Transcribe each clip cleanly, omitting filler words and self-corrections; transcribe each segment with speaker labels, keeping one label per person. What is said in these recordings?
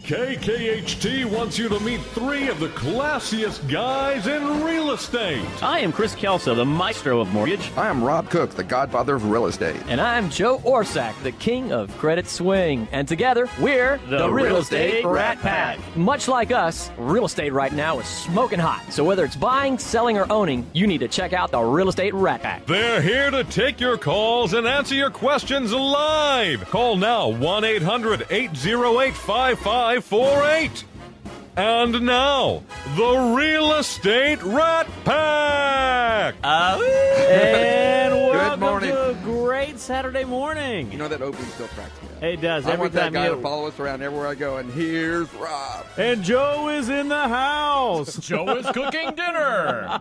Speaker 1: KKHT wants you to meet three of the classiest guys in real estate.
Speaker 2: I am Chris Kelso, the maestro of mortgage.
Speaker 3: I am Rob Cook, the godfather of real estate.
Speaker 2: And I'm Joe Orsack, the king of credit swing. And together, we're the Real Estate Rat Pack. Much like us, real estate right now is smoking hot. So whether it's buying, selling, or owning, you need to check out the Real Estate Rat Pack.
Speaker 1: They're here to take your calls and answer your questions live. Call now, 1-800-808-5548. And now, the Real Estate Rat Pack.
Speaker 4: And welcome
Speaker 3: morning.
Speaker 4: to a great Saturday morning.
Speaker 3: You know that opening still cracks me up.
Speaker 4: It does.
Speaker 3: I
Speaker 4: Every
Speaker 3: want that
Speaker 4: time
Speaker 3: guy
Speaker 4: you...
Speaker 3: to follow us around everywhere I go, and here's Rob.
Speaker 4: And Joe is in the house.
Speaker 5: Joe is cooking dinner.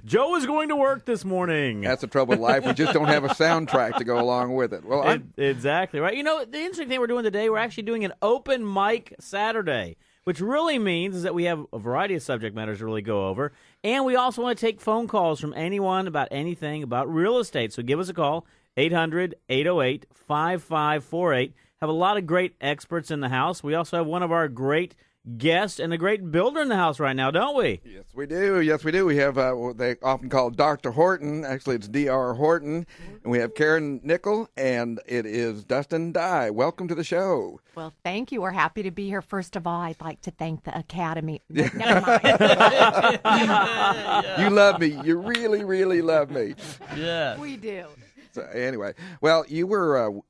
Speaker 4: Joe is going to work this morning.
Speaker 3: That's the trouble with life. We just don't have a soundtrack to go along with it. Well,
Speaker 4: Exactly right. You know, the interesting thing we're doing today, we're actually doing an open mic Saturday, which really means is that we have a variety of subject matters to really go over. And we also want to take phone calls from anyone about anything about real estate. So give us a call, 800-808-5548. Have a lot of great experts in the house. We also have one of our great guests and a great builder in the house right now, don't we?
Speaker 3: yes, we do. Yes, we do. We have what they often call Dr. Horton. Actually, it's D.R. Horton. And we have Karen Nickel, and it is Dustin Dye. Welcome to the show.
Speaker 6: Well, thank you. We're happy to be here. First of all, I'd like to thank the Academy. Never mind.
Speaker 3: You love me. You really, really love me.
Speaker 5: Yeah.
Speaker 6: We do.
Speaker 3: So anyway, well, you were,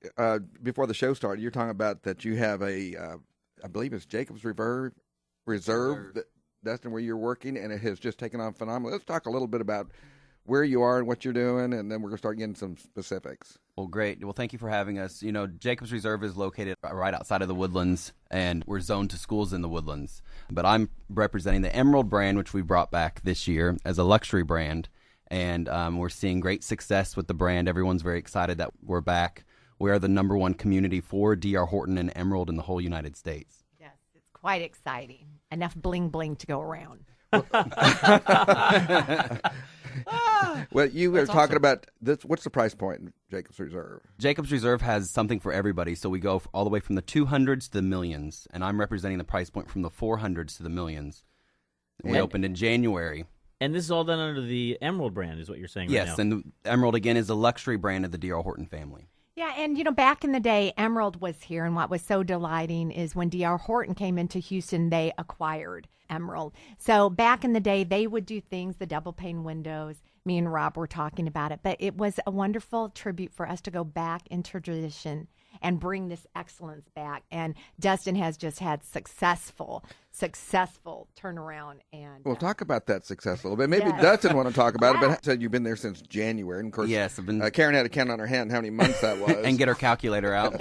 Speaker 3: before the show started, you were talking about that you have I believe it's Jacobs Reserve, Dustin, where you're working, and it has just taken on phenomenal. Let's talk a little bit about where you are and what you're doing, and then we're going to start getting some specifics.
Speaker 7: Well, great. Well, thank you for having us. You know, Jacobs Reserve is located right outside of the Woodlands, and we're zoned to schools in the Woodlands. But I'm representing the Emerald brand, which we brought back this year as a luxury brand, and we're seeing great success with the brand. Everyone's very excited that we're back. We are the #1 community for D.R. Horton and Emerald in the whole United States.
Speaker 6: Yes, it's quite exciting. Enough bling bling to go around.
Speaker 3: Well, you were talking about this. What's the price point in Jacobs Reserve?
Speaker 7: Jacobs Reserve has something for everybody, so we go all the way from the 200s to the millions, and I'm representing the price point from the 400s to the millions. We opened in January.
Speaker 4: And this is all done under the Emerald brand, is what you're saying right now.
Speaker 7: Yes, and the Emerald, again, is a luxury brand of the D.R. Horton family.
Speaker 6: Yeah, and you know, back in the day, Emerald was here, and what was so delighting is when D.R. Horton came into Houston, they acquired Emerald. So back in the day, they would do things, the double pane windows. Me and Rob were talking about it, but it was a wonderful tribute for us to go back into tradition and bring this excellence back. And Dustin has just had successful turnaround. And
Speaker 3: We'll talk about that success a little bit. Maybe
Speaker 6: Yes.
Speaker 3: Dustin want to talk about it, but said you've been there since January. And of course,
Speaker 7: Yes, I've been...
Speaker 3: Karen had to count on her hand how many months that was.
Speaker 7: and get her calculator out.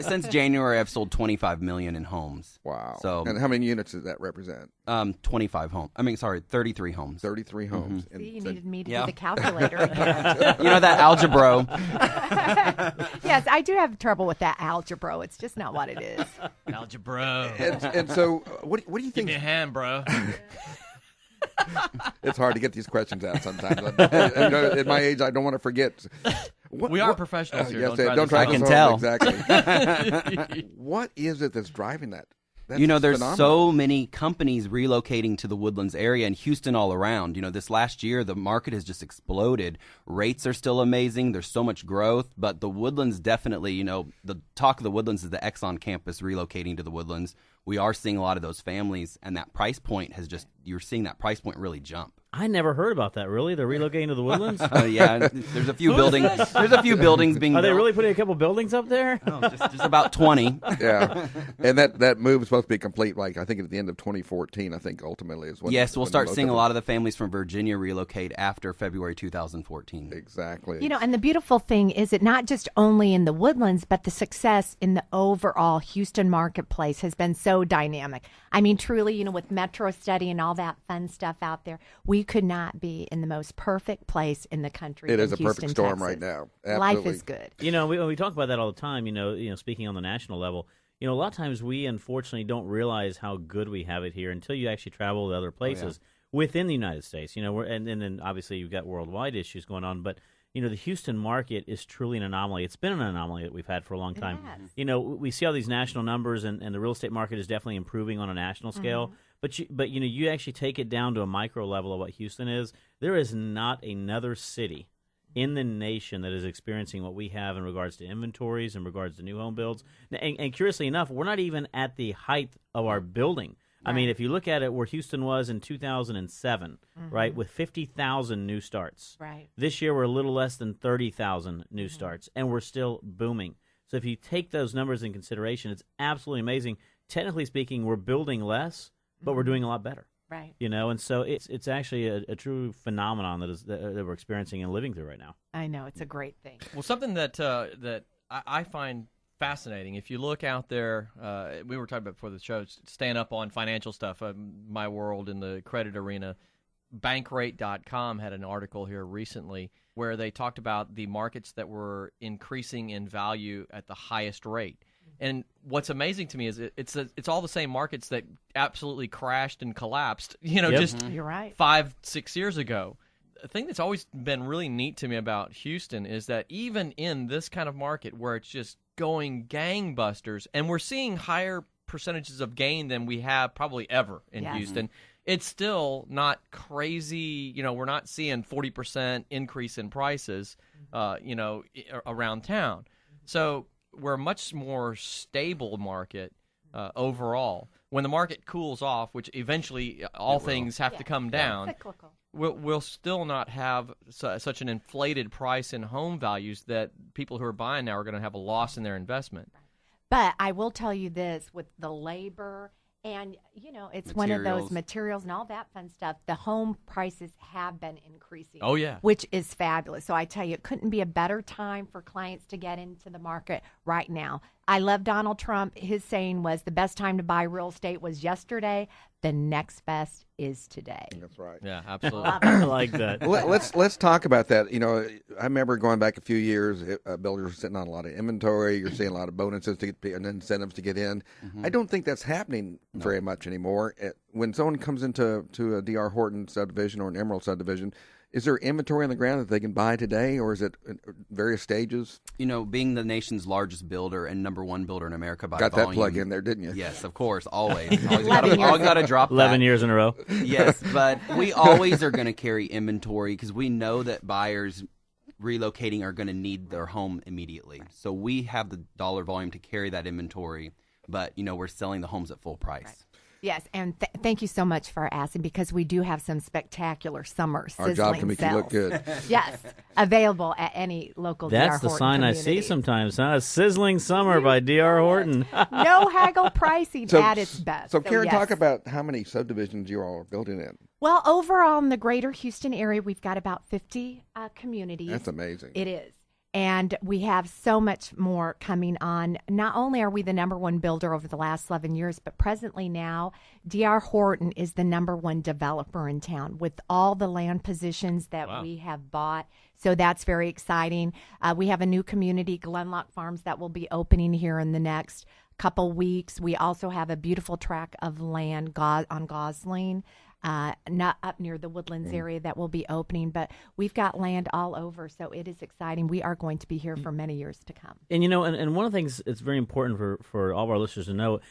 Speaker 7: Since January, I've sold 25 million in homes.
Speaker 3: Wow.
Speaker 7: So,
Speaker 3: and how many units does that represent?
Speaker 7: 33 homes.
Speaker 3: 33 homes.
Speaker 6: see, you
Speaker 3: So-
Speaker 6: needed me to
Speaker 7: Yeah.
Speaker 6: do the calculator again.
Speaker 7: You know that algebra.
Speaker 6: Yes, I do have trouble with that algebra. It's just not what it is.
Speaker 5: Algebra.
Speaker 3: and so, what do you
Speaker 5: Give
Speaker 3: think?
Speaker 5: me a hand, bro.
Speaker 3: It's hard to get these questions out sometimes. You know, at my age, I don't want to forget.
Speaker 5: We are professionals here.
Speaker 3: Yes,
Speaker 5: Don't try
Speaker 3: don't
Speaker 5: this
Speaker 3: try
Speaker 5: at
Speaker 3: this
Speaker 5: home.
Speaker 3: at home.
Speaker 7: tell.
Speaker 3: Exactly. What is it that's driving that? That's
Speaker 7: You know, there's
Speaker 3: phenomenal.
Speaker 7: so many companies relocating to the Woodlands area and Houston all around. You know, this last year, the market has just exploded. Rates are still amazing. There's so much growth. But the Woodlands definitely, you know, the talk of the Woodlands is the Exxon campus relocating to the Woodlands. We are seeing a lot of those families, and that price point has just, you're seeing that price point really jump.
Speaker 4: I never heard about that, really. They're relocating to the Woodlands?
Speaker 7: Yeah, there's a few buildings. There's a few buildings being
Speaker 4: Are they
Speaker 7: built.
Speaker 4: really putting a couple buildings up there?
Speaker 7: Oh, just about 20.
Speaker 3: Yeah, and that move is supposed to be complete. Like I think at the end of 2014. I think ultimately is when.
Speaker 7: Yes, we'll
Speaker 3: when
Speaker 7: start
Speaker 3: most
Speaker 7: seeing a
Speaker 3: them-
Speaker 7: lot of the families from Virginia relocate after February 2014.
Speaker 3: Exactly.
Speaker 6: You know, and the beautiful thing is it not just only in the Woodlands, but the success in the overall Houston marketplace has been so dynamic. I mean, truly, you know, with Metro Study and all that fun stuff out there, we could not be in the most perfect place in the country.
Speaker 3: It is
Speaker 6: in
Speaker 3: a perfect
Speaker 6: Houston,
Speaker 3: storm
Speaker 6: Texas.
Speaker 3: right now.
Speaker 6: Life
Speaker 3: Absolutely.
Speaker 6: is good.
Speaker 4: You know, we talk about that all the time, you know, speaking on the national level, you know, a lot of times we unfortunately don't realize how good we have it here until you actually travel to other places within the United States, you know, and then obviously you've got worldwide issues going on, but the Houston market is truly an anomaly. It's been an anomaly that we've had for a long time.
Speaker 6: has.
Speaker 4: We see all these national numbers, and the real estate market is definitely improving on a national scale. But you actually take it down to a micro level of what Houston is. There is not another city in the nation that is experiencing what we have in regards to inventories, in regards to new home builds. And curiously enough, we're not even at the height of our building. I mean, if you look at it where Houston was in 2007, right, with 50,000 new starts.
Speaker 6: Right.
Speaker 4: This year we're a little less than 30,000 new starts, and we're still booming. So if you take those numbers in consideration, it's absolutely amazing. Technically speaking, we're building less, but we're doing a lot better.
Speaker 6: Right.
Speaker 4: And so it's actually a true phenomenon that we're experiencing and living through right now.
Speaker 6: I know. It's a great thing.
Speaker 5: Well, something that I find fascinating. If you look out there, we were talking about before the show, staying up on financial stuff, my world in the credit arena. Bankrate.com had an article here recently where they talked about the markets that were increasing in value at the highest rate. And what's amazing to me is it's all the same markets that absolutely crashed and collapsed, just
Speaker 6: You're right.
Speaker 5: 5-6 years ago. The thing that's always been really neat to me about Houston is that even in this kind of market where it's just going gangbusters, and we're seeing higher percentages of gain than we have probably ever in
Speaker 6: Yes.
Speaker 5: Houston, it's still not crazy. We're not seeing 40% increase in prices, around town. So we're a much more stable market overall. When the market cools off, which eventually all things have to come down,
Speaker 6: Cyclical.
Speaker 5: we'll still not have such an inflated price in home values that people who are buying now are going to have a loss in their investment.
Speaker 6: But I will tell you this, with the labor and, it's one of those
Speaker 7: Materials.
Speaker 6: materials and all that fun stuff, the home prices have been increasing.
Speaker 5: Oh, yeah.
Speaker 6: Which is fabulous. So I tell you, it couldn't be a better time for clients to get into the market right now. I love Donald Trump. His saying was the best time to buy real estate was yesterday. The next best is today.
Speaker 3: That's right.
Speaker 5: Yeah, absolutely.
Speaker 4: I like that.
Speaker 3: Let's talk about that. I remember going back a few years. Builders were sitting on a lot of inventory. You're seeing a lot of bonuses to get and incentives to get in. I don't think that's happening very much anymore. When someone comes into a D.R. Horton subdivision or an Emerald subdivision, is there inventory on the ground that they can buy today, or is it in various stages?
Speaker 7: Being the nation's largest builder and number one builder in America by
Speaker 3: Got
Speaker 7: volume.
Speaker 3: that plug in there, didn't you?
Speaker 7: Yes, of course, always.
Speaker 6: 11
Speaker 7: Always got to drop
Speaker 4: 11
Speaker 7: that.
Speaker 4: years in a row.
Speaker 7: Yes, but we always are going to carry inventory because we know that buyers relocating are going to need their home immediately. So we have the dollar volume to carry that inventory, but we're selling the homes at full price.
Speaker 6: Yes, and thank you so much for asking, because we do have some spectacular summer
Speaker 3: Our
Speaker 6: sizzling
Speaker 3: job can make you look
Speaker 6: sales.
Speaker 3: good.
Speaker 6: Yes, available at any local
Speaker 4: That's
Speaker 6: D.R.
Speaker 4: the
Speaker 6: Horton
Speaker 4: sign I see
Speaker 6: community.
Speaker 4: sometimes, huh? A sizzling summer by D.R. Horton.
Speaker 6: No haggle pricing at its best.
Speaker 3: So, Karen,
Speaker 6: yes.
Speaker 3: talk about how many subdivisions you all are building in.
Speaker 6: Well, overall in the greater Houston area, we've got about 50 communities.
Speaker 3: That's amazing.
Speaker 6: It is. And we have so much more coming on. Not only are we the number one builder over the last 11 years, but presently now, D.R. Horton is the number one developer in town with all the land positions that we have bought. So that's very exciting. We have a new community, Glenlock Farms, that will be opening here in the next couple weeks. We also have a beautiful tract of land on Gosling, not up near the Woodlands area, that will be opening, but we've got land all over, so it is exciting. We are going to be here for many years to come.
Speaker 4: And and one of the things that's very important for all of our listeners to know,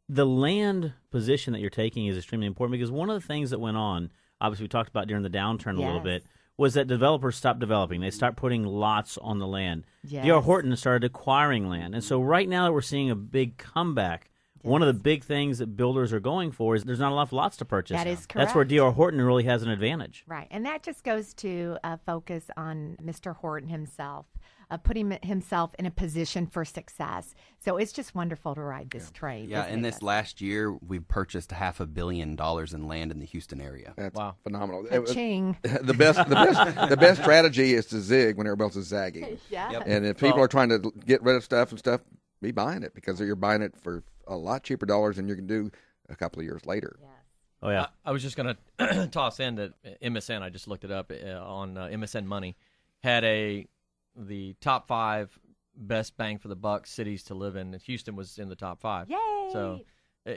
Speaker 4: the land position that you're taking is extremely important, because one of the things that went on, obviously we talked about during the downturn a little bit, was that developers stopped developing. They stopped putting lots on the land.
Speaker 6: Yes.
Speaker 4: D.R. Horton started acquiring land. And so right now that we're seeing a big comeback, one of the big things that builders are going for is there's not enough lots to purchase.
Speaker 6: That is
Speaker 4: That's where
Speaker 6: correct.
Speaker 4: D.R. Horton really has an advantage.
Speaker 6: Right, and that just goes to focus on Mr. Horton himself, putting himself in a position for success. So it's just wonderful to ride this train.
Speaker 7: Yeah,
Speaker 6: isn't
Speaker 7: in
Speaker 6: it,
Speaker 7: this
Speaker 6: Gus?
Speaker 7: last year, we've purchased $500 million in land in the Houston area.
Speaker 3: That's
Speaker 5: Wow.
Speaker 3: phenomenal.
Speaker 6: Ka-ching.
Speaker 3: The best strategy is to zig when everybody else is zagging.
Speaker 6: Yeah.
Speaker 7: Yep.
Speaker 3: And if people are trying to get rid of stuff, be buying it, because you're buying it for a lot cheaper dollars than you can do a couple of years later.
Speaker 4: Oh, yeah.
Speaker 5: I was just going to toss in that MSN, I just looked it up on MSN Money, had the top 5 best bang for the buck cities to live in. And Houston was in the top 5.
Speaker 6: Yay!
Speaker 5: So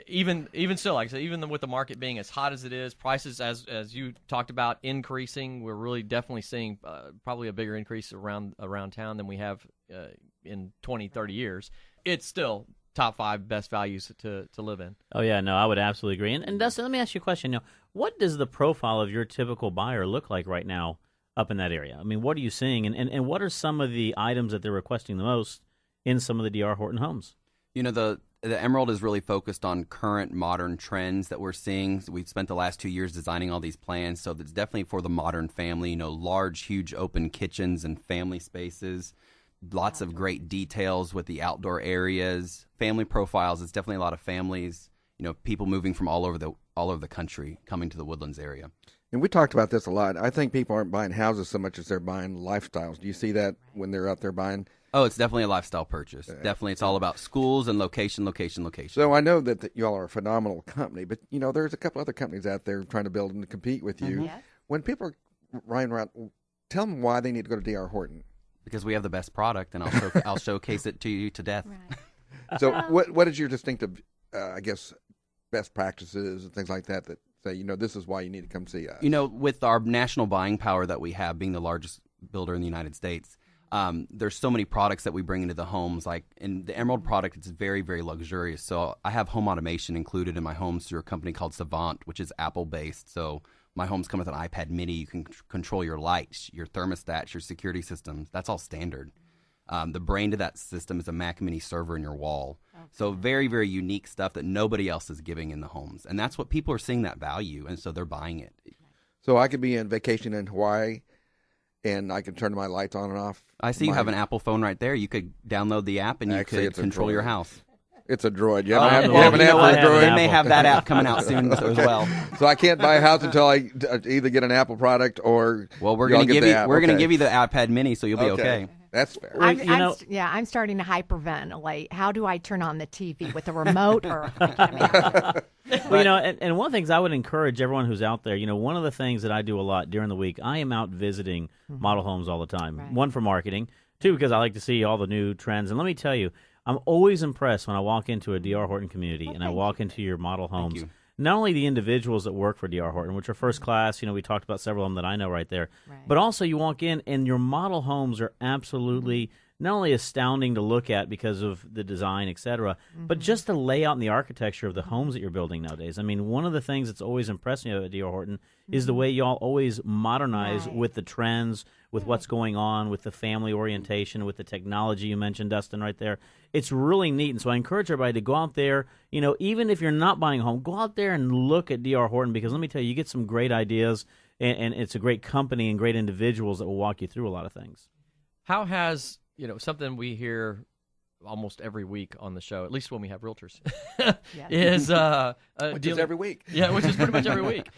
Speaker 5: even still, like I said, even with the market being as hot as it is, prices as you talked about increasing, we're really definitely seeing probably a bigger increase around town than we have in 20, 30 years. It's still top 5 best values to live in.
Speaker 4: Oh, yeah, no, I would absolutely agree. And Dustin, let me ask you a question. What does the profile of your typical buyer look like right now up in that area? I mean, what are you seeing, and what are some of the items that they're requesting the most in some of the D.R. Horton homes?
Speaker 7: The Emerald is really focused on current modern trends that we're seeing. So we've spent the last 2 years designing all these plans, so it's definitely for the modern family. Large, huge open kitchens and family spaces. Lots of great details with the outdoor areas, family profiles. It's definitely a lot of families. People moving from all over the country coming to the Woodlands area.
Speaker 3: And we talked about this a lot. I think people aren't buying houses so much as they're buying lifestyles. Do you see that when they're out there buying?
Speaker 7: Oh, it's definitely a lifestyle purchase. Definitely, it's all about schools and location.
Speaker 3: So I know that you all are a phenomenal company, but there's a couple other companies out there trying to build and compete with you.
Speaker 6: Yes.
Speaker 3: When people are riding around, tell them why they need to go to D.R. Horton.
Speaker 7: Because we have the best product, and I'll showcase it to you to death.
Speaker 6: Right.
Speaker 3: So what is your distinctive, best practices and things like that say, this is why you need to come see us?
Speaker 7: With our national buying power that we have, being the largest builder in the United States, there's so many products that we bring into the homes. Like in the Emerald product, it's very, very luxurious. So I have home automation included in my homes through a company called Savant, which is Apple-based. So my homes come with an iPad mini. You can control your lights, your thermostats, your security systems. That's all standard. The brain to that system is a Mac Mini server in your wall. Okay. So very, very unique stuff that nobody else is giving in the homes. And that's what people are seeing that value, and so they're buying it.
Speaker 3: So I could be on vacation in Hawaii, and I can turn my lights on and off.
Speaker 7: I see you have an Apple phone right there. You could download the app, and you could control your house.
Speaker 3: It's a Droid. You
Speaker 7: have an app for Droid? They may have that app coming out soon as well.
Speaker 3: So I can't buy a house until I either get an Apple product or
Speaker 7: we're going to give you the iPad Mini, so you'll be okay.
Speaker 3: That's fair.
Speaker 6: I'm starting to hyperventilate. How do I turn on the TV with a remote or?
Speaker 4: And one of the things I would encourage everyone who's out there, one of the things that I do a lot during the week, I am out visiting model homes all the time. Right. 1, for marketing. 2, because I like to see all the new trends. And let me tell you, I'm always impressed when I walk into a D.R. Horton community and I walk into your model homes. Not only the individuals that work for D.R. Horton, which are first class, we talked about several of them that I know right there, but also you walk in and your model homes are absolutely not only astounding to look at because of the design, et cetera, but just the layout and the architecture of the homes that you're building nowadays. I mean, one of the things that's always impressed me about D.R. Horton is the way y'all always modernize with the trends, with what's going on, with the family orientation, with the technology you mentioned, Dustin, right there. It's really neat, and so I encourage everybody to go out there, even if you're not buying a home, go out there and look at D.R. Horton, because let me tell you, you get some great ideas, and it's a great company and great individuals that will walk you through a lot of things.
Speaker 5: How has something we hear almost every week on the show, at least when we have realtors, is
Speaker 3: which is every week.
Speaker 5: Yeah, which is pretty much every week.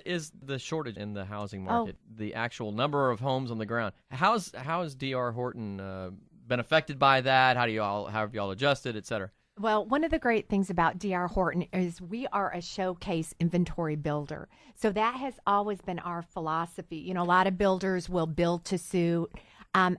Speaker 5: Is the shortage in the housing market, the actual number of homes on the ground. How has D.R. Horton been affected by that? How have y'all adjusted, et cetera?
Speaker 6: Well, one of the great things about D.R. Horton is we are a showcase inventory builder. So that has always been our philosophy. A lot of builders will build to suit.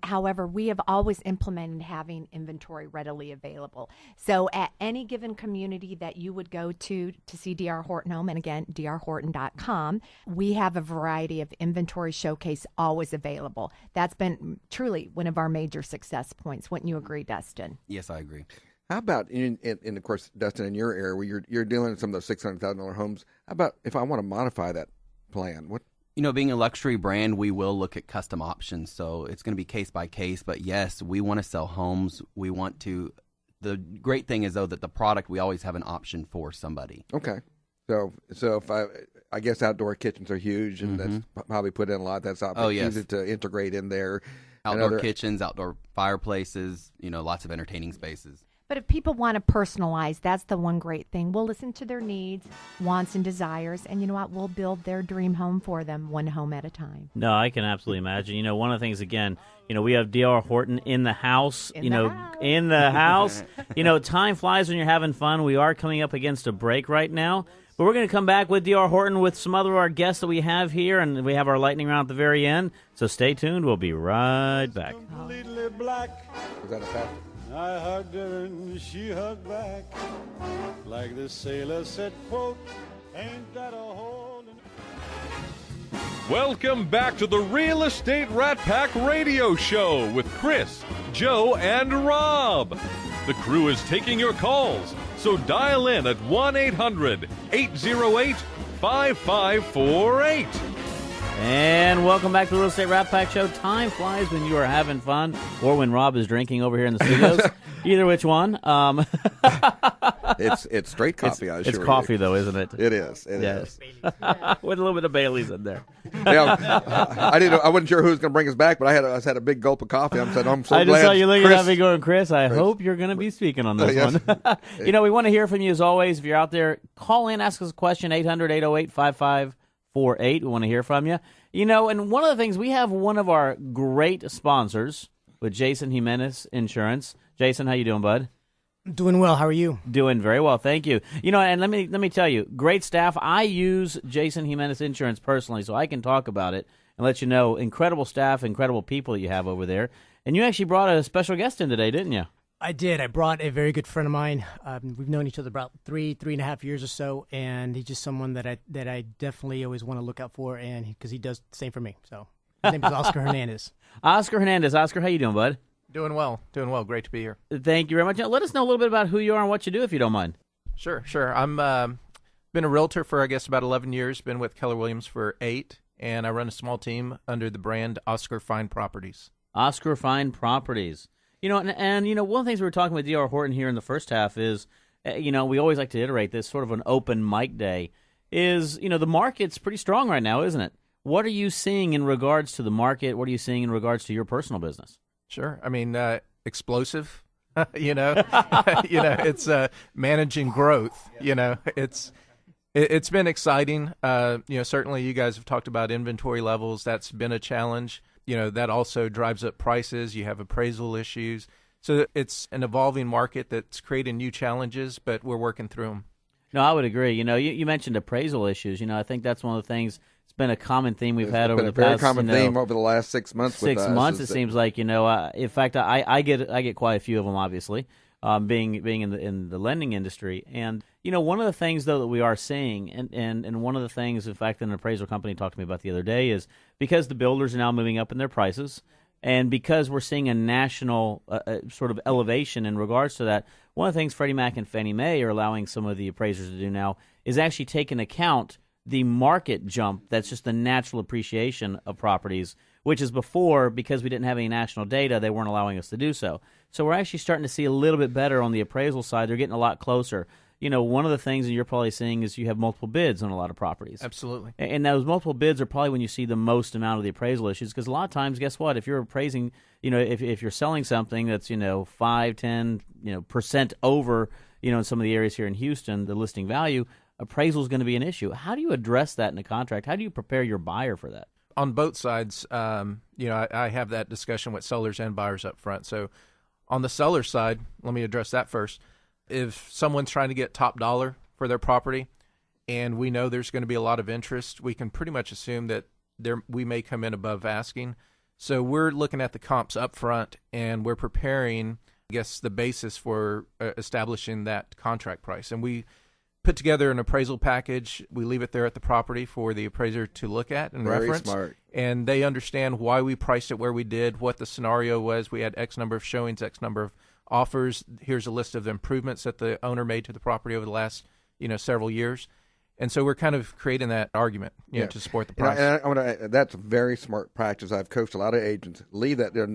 Speaker 6: However, we have always implemented having inventory readily available. So at any given community that you would go to see D.R. Horton home, and again, drhorton.com, we have a variety of inventory showcase always available. That's been truly one of our major success points. Wouldn't you agree, Dustin?
Speaker 7: Yes, I agree.
Speaker 3: How about, in of course, Dustin, in your area where you're dealing with some of those $600,000 homes, how about if I want to modify that plan? What?
Speaker 7: Being a luxury brand, we will look at custom options. So it's going to be case by case. But yes, we want to sell homes. We want to. The great thing is, though, that the product, we always have an option for somebody.
Speaker 3: Okay. So if I guess outdoor kitchens are huge, and that's probably put in a lot. That's easy to integrate in there.
Speaker 7: Outdoor kitchens, outdoor fireplaces, lots of entertaining spaces.
Speaker 6: But if people want to personalize, that's the one great thing. We'll listen to their needs, wants, and desires, and you know what? We'll build their dream home for them, one home at a time.
Speaker 4: No, I can absolutely imagine. One of the things, again, we have D.R. Horton in the house. In the house. Time flies when you're having fun. We are coming up against a break right now. But we're going to come back with D.R. Horton with some other of our guests that we have here, and we have our lightning round at the very end. So stay tuned. We'll be right back.
Speaker 8: Completely black.
Speaker 3: Is that a fact?
Speaker 8: I hugged her and she hugged back like Like the sailor said, quote, ain't that a hole in...
Speaker 1: Welcome back to the Real Estate Rat Pack Radio Show with Chris, Joe, and Rob. The crew is taking your calls, so dial in at 1-800-808-5548.
Speaker 4: And welcome back to the Real Estate Rat Pack Show. Time flies when you are having fun or when Rob is drinking over here in the studios. Either which one.
Speaker 3: It's straight coffee, I assure
Speaker 4: It's
Speaker 3: you.
Speaker 4: coffee, though, isn't it?
Speaker 3: It is. It
Speaker 4: Yes. With a little bit of Bailey's in there.
Speaker 3: Yeah, I wasn't sure who was going to bring us back, but I had a big gulp of coffee. I'm so
Speaker 4: I
Speaker 3: glad.
Speaker 4: just saw you looking
Speaker 3: Chris,
Speaker 4: at me going, Chris, I hope you're going to be speaking on this
Speaker 3: Yes.
Speaker 4: one. You know, we want to hear from you as always. If you're out there, call in, ask us a question, 800-808-5548. We want to hear from you. You know, and one of the things, we have one of our great sponsors with Jason Jimenez Insurance. Jason, how you doing, bud?
Speaker 9: Doing well. How are you?
Speaker 4: Doing very well, thank you. You know, and let me tell you, great staff. I use Jason Jimenez Insurance personally, so I can talk about it and let you know. Incredible staff, incredible people that you have over there. And you actually brought a special guest in today, didn't you?
Speaker 9: I did. I brought a very good friend of mine. We've known each other about three and a half years or so, and he's just someone that I definitely always want to look out for, and because he does the same for me. So his name is Oscar Hernandez.
Speaker 4: Oscar Hernandez. Oscar, how you doing, bud?
Speaker 10: Doing well. Great to be here.
Speaker 4: Thank you very much. Now, let us know a little bit about who you are and what you do, if you don't mind.
Speaker 10: Sure. I'm been a realtor for, I guess, about 11 years. Been with Keller Williams for 8, and I run a small team under the brand Oscar Fine Properties.
Speaker 4: Oscar Fine Properties. You know, and you know, one of the things we were talking with D.R. Horton here in the first half is, you know, we always like to iterate this sort of an open mic day, is, you know, the market's pretty strong right now, isn't it? What are you seeing in regards to the market? What are you seeing in regards to your personal business?
Speaker 10: Sure. I mean, explosive, you know, it's managing growth, you know, it's been exciting. Certainly you guys have talked about inventory levels. That's been a challenge. You know, that also drives up prices. You have appraisal issues. So it's an evolving market that's creating new challenges, but we're working through them.
Speaker 4: No, I would agree. You know, you mentioned appraisal issues. You know, I think that's one of the things. It's been a common theme we've had over the past.
Speaker 3: It's been a very common theme over the last 6 months.
Speaker 4: It seems like, you know. In fact, I get quite a few of them, obviously, being in the lending industry. And you know, one of the things though that we are seeing, and one of the things, in fact, an appraisal company talked to me about the other day, is because the builders are now moving up in their prices, and because we're seeing a national sort of elevation in regards to that. One of the things Freddie Mac and Fannie Mae are allowing some of the appraisers to do now is actually take into account the market jump. That's just the natural appreciation of properties, which is before, because we didn't have any national data, they weren't allowing us to do so. So we're actually starting to see a little bit better on the appraisal side. They're getting a lot closer. You know, one of the things that you're probably seeing is you have multiple bids on a lot of properties.
Speaker 10: Absolutely.
Speaker 4: And those multiple bids are probably when you see the most amount of the appraisal issues, because a lot of times, guess what? If you're appraising, you know, if you're selling something that's, you know, 5-10% over, you know, in some of the areas here in Houston, the listing value, appraisal is going to be an issue. How do you address that in a contract? How do you prepare your buyer for that?
Speaker 10: On both sides, you know, I have that discussion with sellers and buyers up front. So on the seller side, let me address that first. If someone's trying to get top dollar for their property and we know there's going to be a lot of interest, we can pretty much assume that we may come in above asking. So we're looking at the comps up front, and we're preparing, I guess, the basis for establishing that contract price. And we put together an appraisal package. We leave it there at the property for the appraiser to look at and
Speaker 3: Very
Speaker 10: reference.
Speaker 3: smart.
Speaker 10: And they understand why we priced it where we did, what the scenario was. We had X number of showings, X number of offers. Here's a list of the improvements that the owner made to the property over the last, you know, several years. And so we're kind of creating that argument, you know, to support the price.
Speaker 3: That's a very smart practice. I've coached a lot of agents. Leave that there.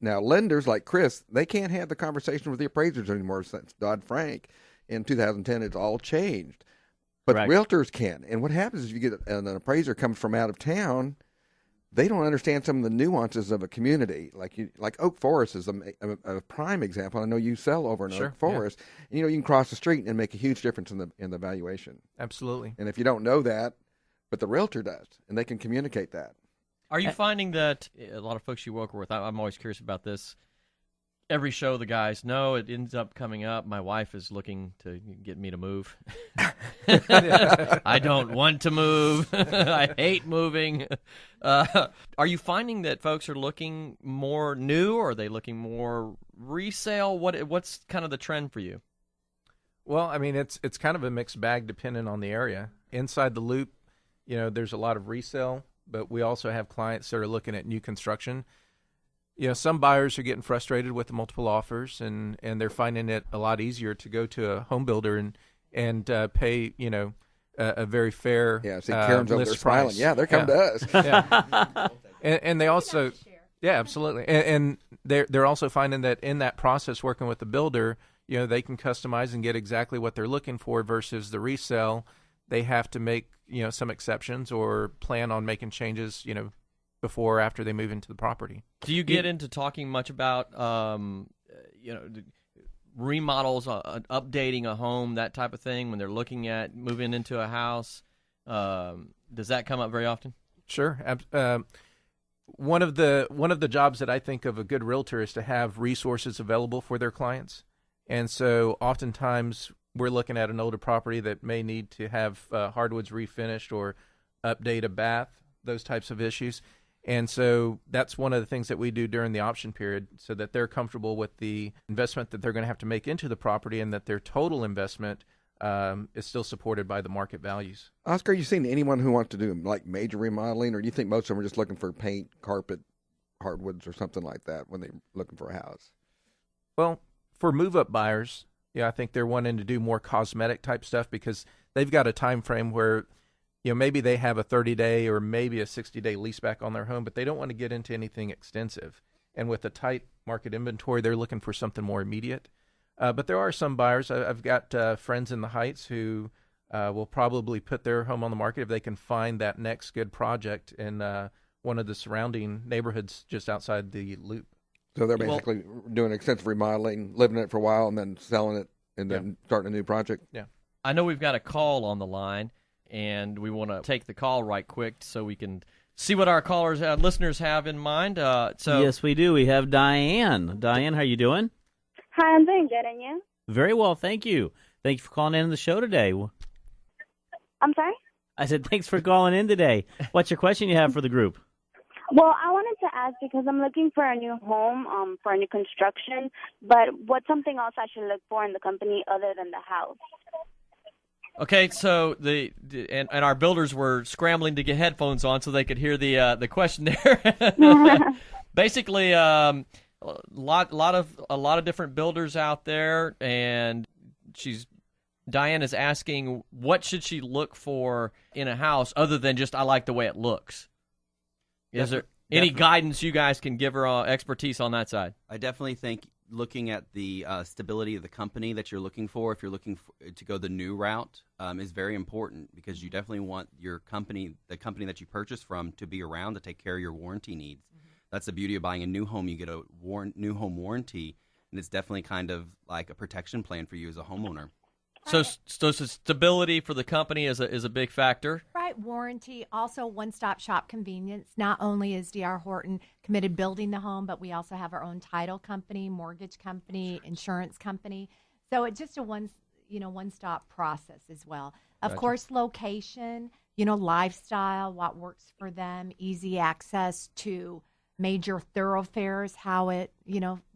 Speaker 3: Now, lenders like Chris, they can't have the conversation with the appraisers anymore since Dodd-Frank. In 2010, it's all changed. But
Speaker 4: Correct.
Speaker 3: realtors can. And what happens is you get an appraiser comes from out of town, they don't understand some of the nuances of a community. Like Oak Forest is a prime example. I know you sell over in Oak Forest. Yeah. And, you know, you can cross the street and make a huge difference in the valuation.
Speaker 10: Absolutely.
Speaker 3: And if you don't know that, but the realtor does, and they can communicate that.
Speaker 5: Are you finding that a lot of folks you work with, I'm always curious about this, every show the guys know it ends up coming up, my wife is looking to get me to move. I don't want to move. I hate moving. Are you finding that folks are looking more new, or are they looking more resale? What's kind of the trend for you?
Speaker 10: Well, I mean, it's kind of a mixed bag depending on the area. Inside the Loop, there's a lot of resale, but we also have clients that are looking at new construction. Some buyers are getting frustrated with the multiple offers, and they're finding it a lot easier to go to a home builder and pay, a very fair
Speaker 3: see, Karen's over there smiling.
Speaker 10: price.
Speaker 3: Yeah, they're coming to us.
Speaker 10: Yeah. and they also, yeah, absolutely. And they're also finding that in that process, working with the builder, they can customize and get exactly what they're looking for versus the resale. They have to make, some exceptions or plan on making changes, before or after they move into the property.
Speaker 5: Do you get into talking much about, remodels, updating a home, that type of thing, when they're looking at moving into a house? Does that come up very often?
Speaker 10: Sure. One of the jobs that I think of a good realtor is to have resources available for their clients. And so oftentimes we're looking at an older property that may need to have hardwoods refinished or update a bath, those types of issues. And so that's one of the things that we do during the option period so that they're comfortable with the investment that they're going to have to make into the property and that their total investment is still supported by the market values.
Speaker 3: Oscar, you seen anyone who wants to do like major remodeling, or do you think most of them are just looking for paint, carpet, hardwoods, or something like that when they're looking for a house?
Speaker 10: Well, for move-up buyers, I think they're wanting to do more cosmetic type stuff because they've got a time frame where maybe they have a 30-day or maybe a 60-day leaseback on their home, but they don't want to get into anything extensive. And with a tight market inventory, they're looking for something more immediate. But there are some buyers. I've got friends in the Heights who will probably put their home on the market if they can find that next good project in one of the surrounding neighborhoods just outside the Loop.
Speaker 3: So they're basically doing extensive remodeling, living in it for a while, and then selling it, and then starting a new project?
Speaker 10: Yeah.
Speaker 5: I know we've got a call on the line, and we want to take the call right quick so we can see what our listeners have in mind.
Speaker 4: Yes, we do. We have Diane. Diane, how are you doing?
Speaker 11: Hi, I'm doing good, and you?
Speaker 4: Very well, thank you. Thank you for calling in the show today.
Speaker 11: I'm sorry?
Speaker 4: I said thanks for calling in today. What's your question you have for the group?
Speaker 11: Well, I wanted to ask because I'm looking for a new home, for a new construction, but what's something else I should look for in the company other than the house?
Speaker 5: Okay, so and our builders were scrambling to get headphones on so they could hear the question there. Basically, a lot of different builders out there, and Diane is asking what should she look for in a house other than just I like the way it looks. Is there any guidance you guys can give her expertise on that side?
Speaker 7: I definitely think looking at the stability of the company that you're looking for, if you're looking to go the new route, is very important because you definitely want your company, the company that you purchase from, to be around to take care of your warranty needs. Mm-hmm. That's the beauty of buying a new home. You get a new home warranty, and it's definitely kind of like a protection plan for you as a homeowner.
Speaker 5: So stability for the company is a big factor.
Speaker 6: Right, warranty, also one-stop shop convenience. Not only is D.R. Horton committed building the home, but we also have our own title company, mortgage company, insurance company. So it's just a one-stop process as well. Of course, location, lifestyle, what works for them, easy access to major thoroughfares, how it,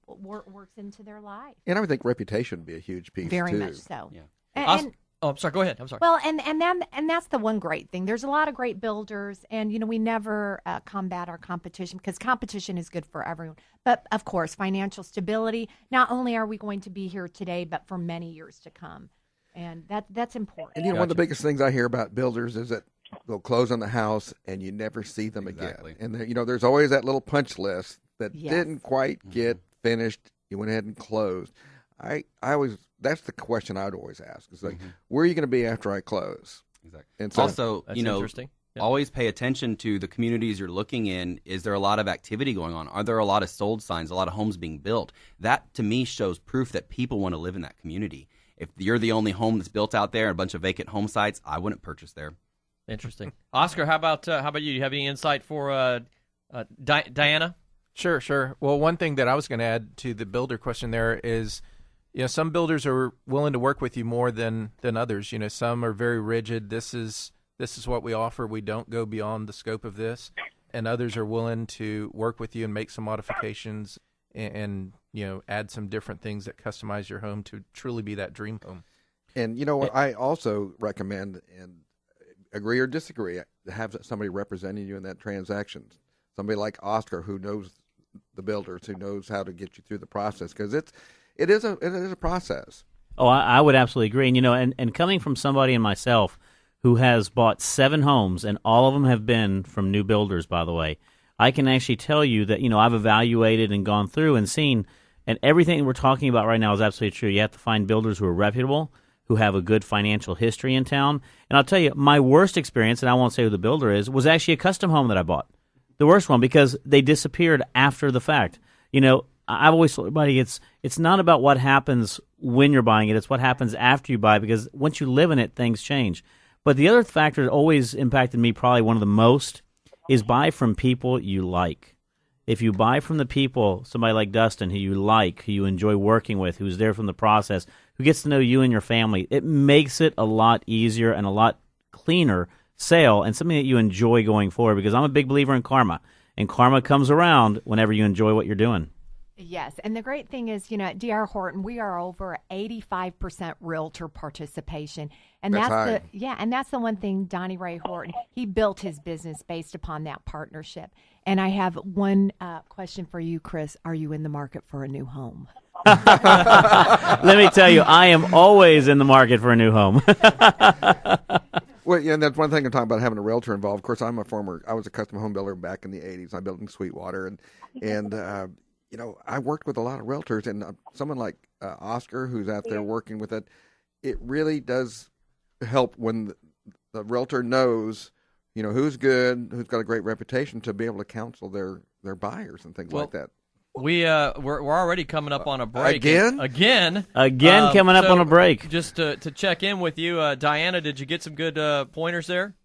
Speaker 6: works into their life.
Speaker 3: And I would think reputation would be a huge piece,
Speaker 6: Very
Speaker 3: too.
Speaker 6: much so.
Speaker 7: Yeah.
Speaker 5: I'm sorry. Go ahead. I'm sorry.
Speaker 6: Well, and that's the one great thing. There's a lot of great builders, and we never combat our competition because competition is good for everyone. But of course, financial stability. Not only are we going to be here today, but for many years to come, and that's important.
Speaker 3: And one of the biggest things I hear about builders is that they'll close on the house and you never see them
Speaker 7: Exactly.
Speaker 3: again. And there's always that little punch list that didn't quite get finished. You went ahead and closed. That's the question I would always ask. It's like, where are you going to be after I close?
Speaker 7: Exactly.
Speaker 3: And so,
Speaker 7: also,
Speaker 5: that's interesting. Yeah.
Speaker 7: Always pay attention to the communities you're looking in. Is there a lot of activity going on? Are there a lot of sold signs, a lot of homes being built? That, to me, shows proof that people want to live in that community. If you're the only home that's built out there and a bunch of vacant home sites, I wouldn't purchase there.
Speaker 5: Interesting. Oscar, how about you? Do you have any insight for Diana?
Speaker 10: Sure. Well, one thing that I was going to add to the builder question there is, some builders are willing to work with you more than others. Some are very rigid. This is what we offer. We don't go beyond the scope of this. And others are willing to work with you and make some modifications and add some different things that customize your home to truly be that dream home.
Speaker 3: And you know what? I also recommend, and agree or disagree, have somebody representing you in that transaction. Somebody like Oscar who knows the builders, who knows how to get you through the process, because it is a process.
Speaker 4: Oh, I would absolutely agree. And, and coming from somebody and myself who has bought 7 homes, and all of them have been from new builders, by the way, I can actually tell you that, I've evaluated and gone through and seen, and everything we're talking about right now is absolutely true. You have to find builders who are reputable, who have a good financial history in town. And I'll tell you, my worst experience, and I won't say who the builder is, was actually a custom home that I bought. The worst one, because they disappeared after the fact. I've always told everybody it's not about what happens when you're buying it, it's what happens after you buy, because once you live in it, things change. But the other factor that always impacted me, probably one of the most, is buy from people you like. If you buy from the people, somebody like Dustin, who you like, who you enjoy working with, who's there from the process, who gets to know you and your family, it makes it a lot easier and a lot cleaner sale, and something that you enjoy going forward, because I'm a big believer in karma, and karma comes around whenever you enjoy what you're doing.
Speaker 6: Yes, and the great thing is, at D.R. Horton, we are over 85% realtor participation, and that's the one thing. Donnie Ray Horton, he built his business based upon that partnership. And I have one question for you, Chris. Are you in the market for a new home?
Speaker 4: Let me tell you, I am always in the market for a new home.
Speaker 3: Well, yeah, and that's one thing I'm talking about, having a realtor involved. Of course, I was a custom home builder back in the 80s. I built in Sweetwater, and I worked with a lot of realtors, and someone like Oscar, who's out there working with it, it really does help when the realtor knows, who's good, who's got a great reputation, to be able to counsel their buyers and things like that.
Speaker 5: We're already coming up on a break.
Speaker 3: Again
Speaker 5: Coming
Speaker 4: up on a break.
Speaker 5: Just to check in with you, Diana, did you get some good pointers there?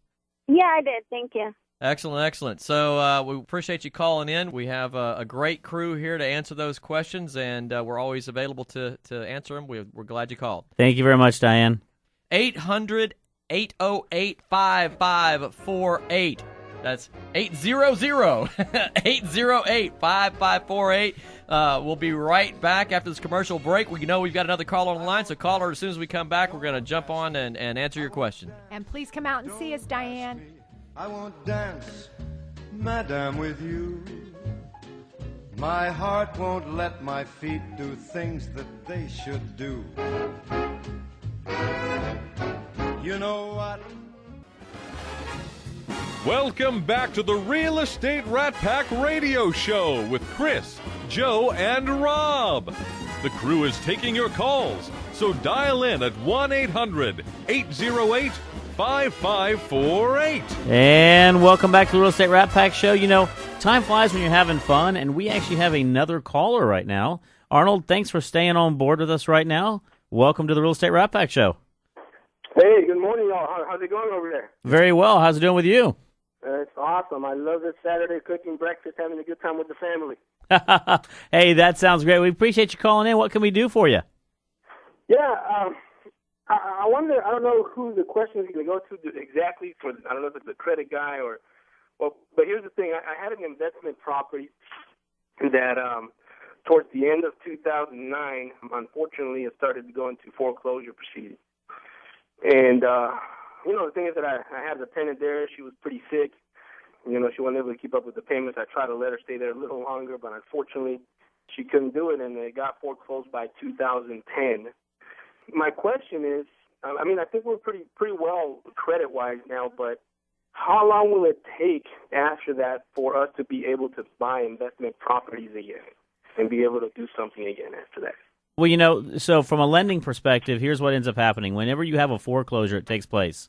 Speaker 11: Yeah, I did. Thank you.
Speaker 5: Excellent. So we appreciate you calling in. We have a great crew here to answer those questions, and we're always available to answer them. We're glad you called.
Speaker 4: Thank you very much, Diane.
Speaker 5: 800-808-5548. That's 800-808-5548. We'll be right back after this commercial break. We know we've got another caller on the line, so caller, as soon as we come back, we're going to jump on and answer your question.
Speaker 6: And please come out and see us, Diane.
Speaker 8: I won't dance, madam, with you. My heart won't let my feet do things that they should do. You know what?
Speaker 1: Welcome back to the Real Estate Rat Pack Radio Show with Chris, Joe, and Rob. The crew is taking your calls, so dial in at 1-800-808-5548.
Speaker 4: And welcome back to the Real Estate Rat Pack Show. Time flies when you're having fun, and we actually have another caller right now. Arnold, thanks for staying on board with us right now. Welcome to the Real Estate Rat Pack Show.
Speaker 12: Hey, good morning, y'all. How's it going over there?
Speaker 4: Very well. How's it doing with you?
Speaker 12: It's awesome. I love this Saturday, cooking breakfast, having a good time with the family.
Speaker 4: Hey, that sounds great. We appreciate you calling in. What can we do for you?
Speaker 12: Yeah, I wonder, I don't know who the question is going to go to exactly. I don't know if it's a credit guy but here's the thing. I had an investment property that towards the end of 2009, unfortunately, it started to go into foreclosure proceedings. And, the thing is that I had a tenant there. She was pretty sick. She wasn't able to keep up with the payments. I tried to let her stay there a little longer, but unfortunately, she couldn't do it, and it got foreclosed by 2010. My question is, I think we're pretty well credit-wise now, but how long will it take after that for us to be able to buy investment properties again and be able to do something again after that?
Speaker 4: Well, so from a lending perspective, here's what ends up happening. Whenever you have a foreclosure, it takes place.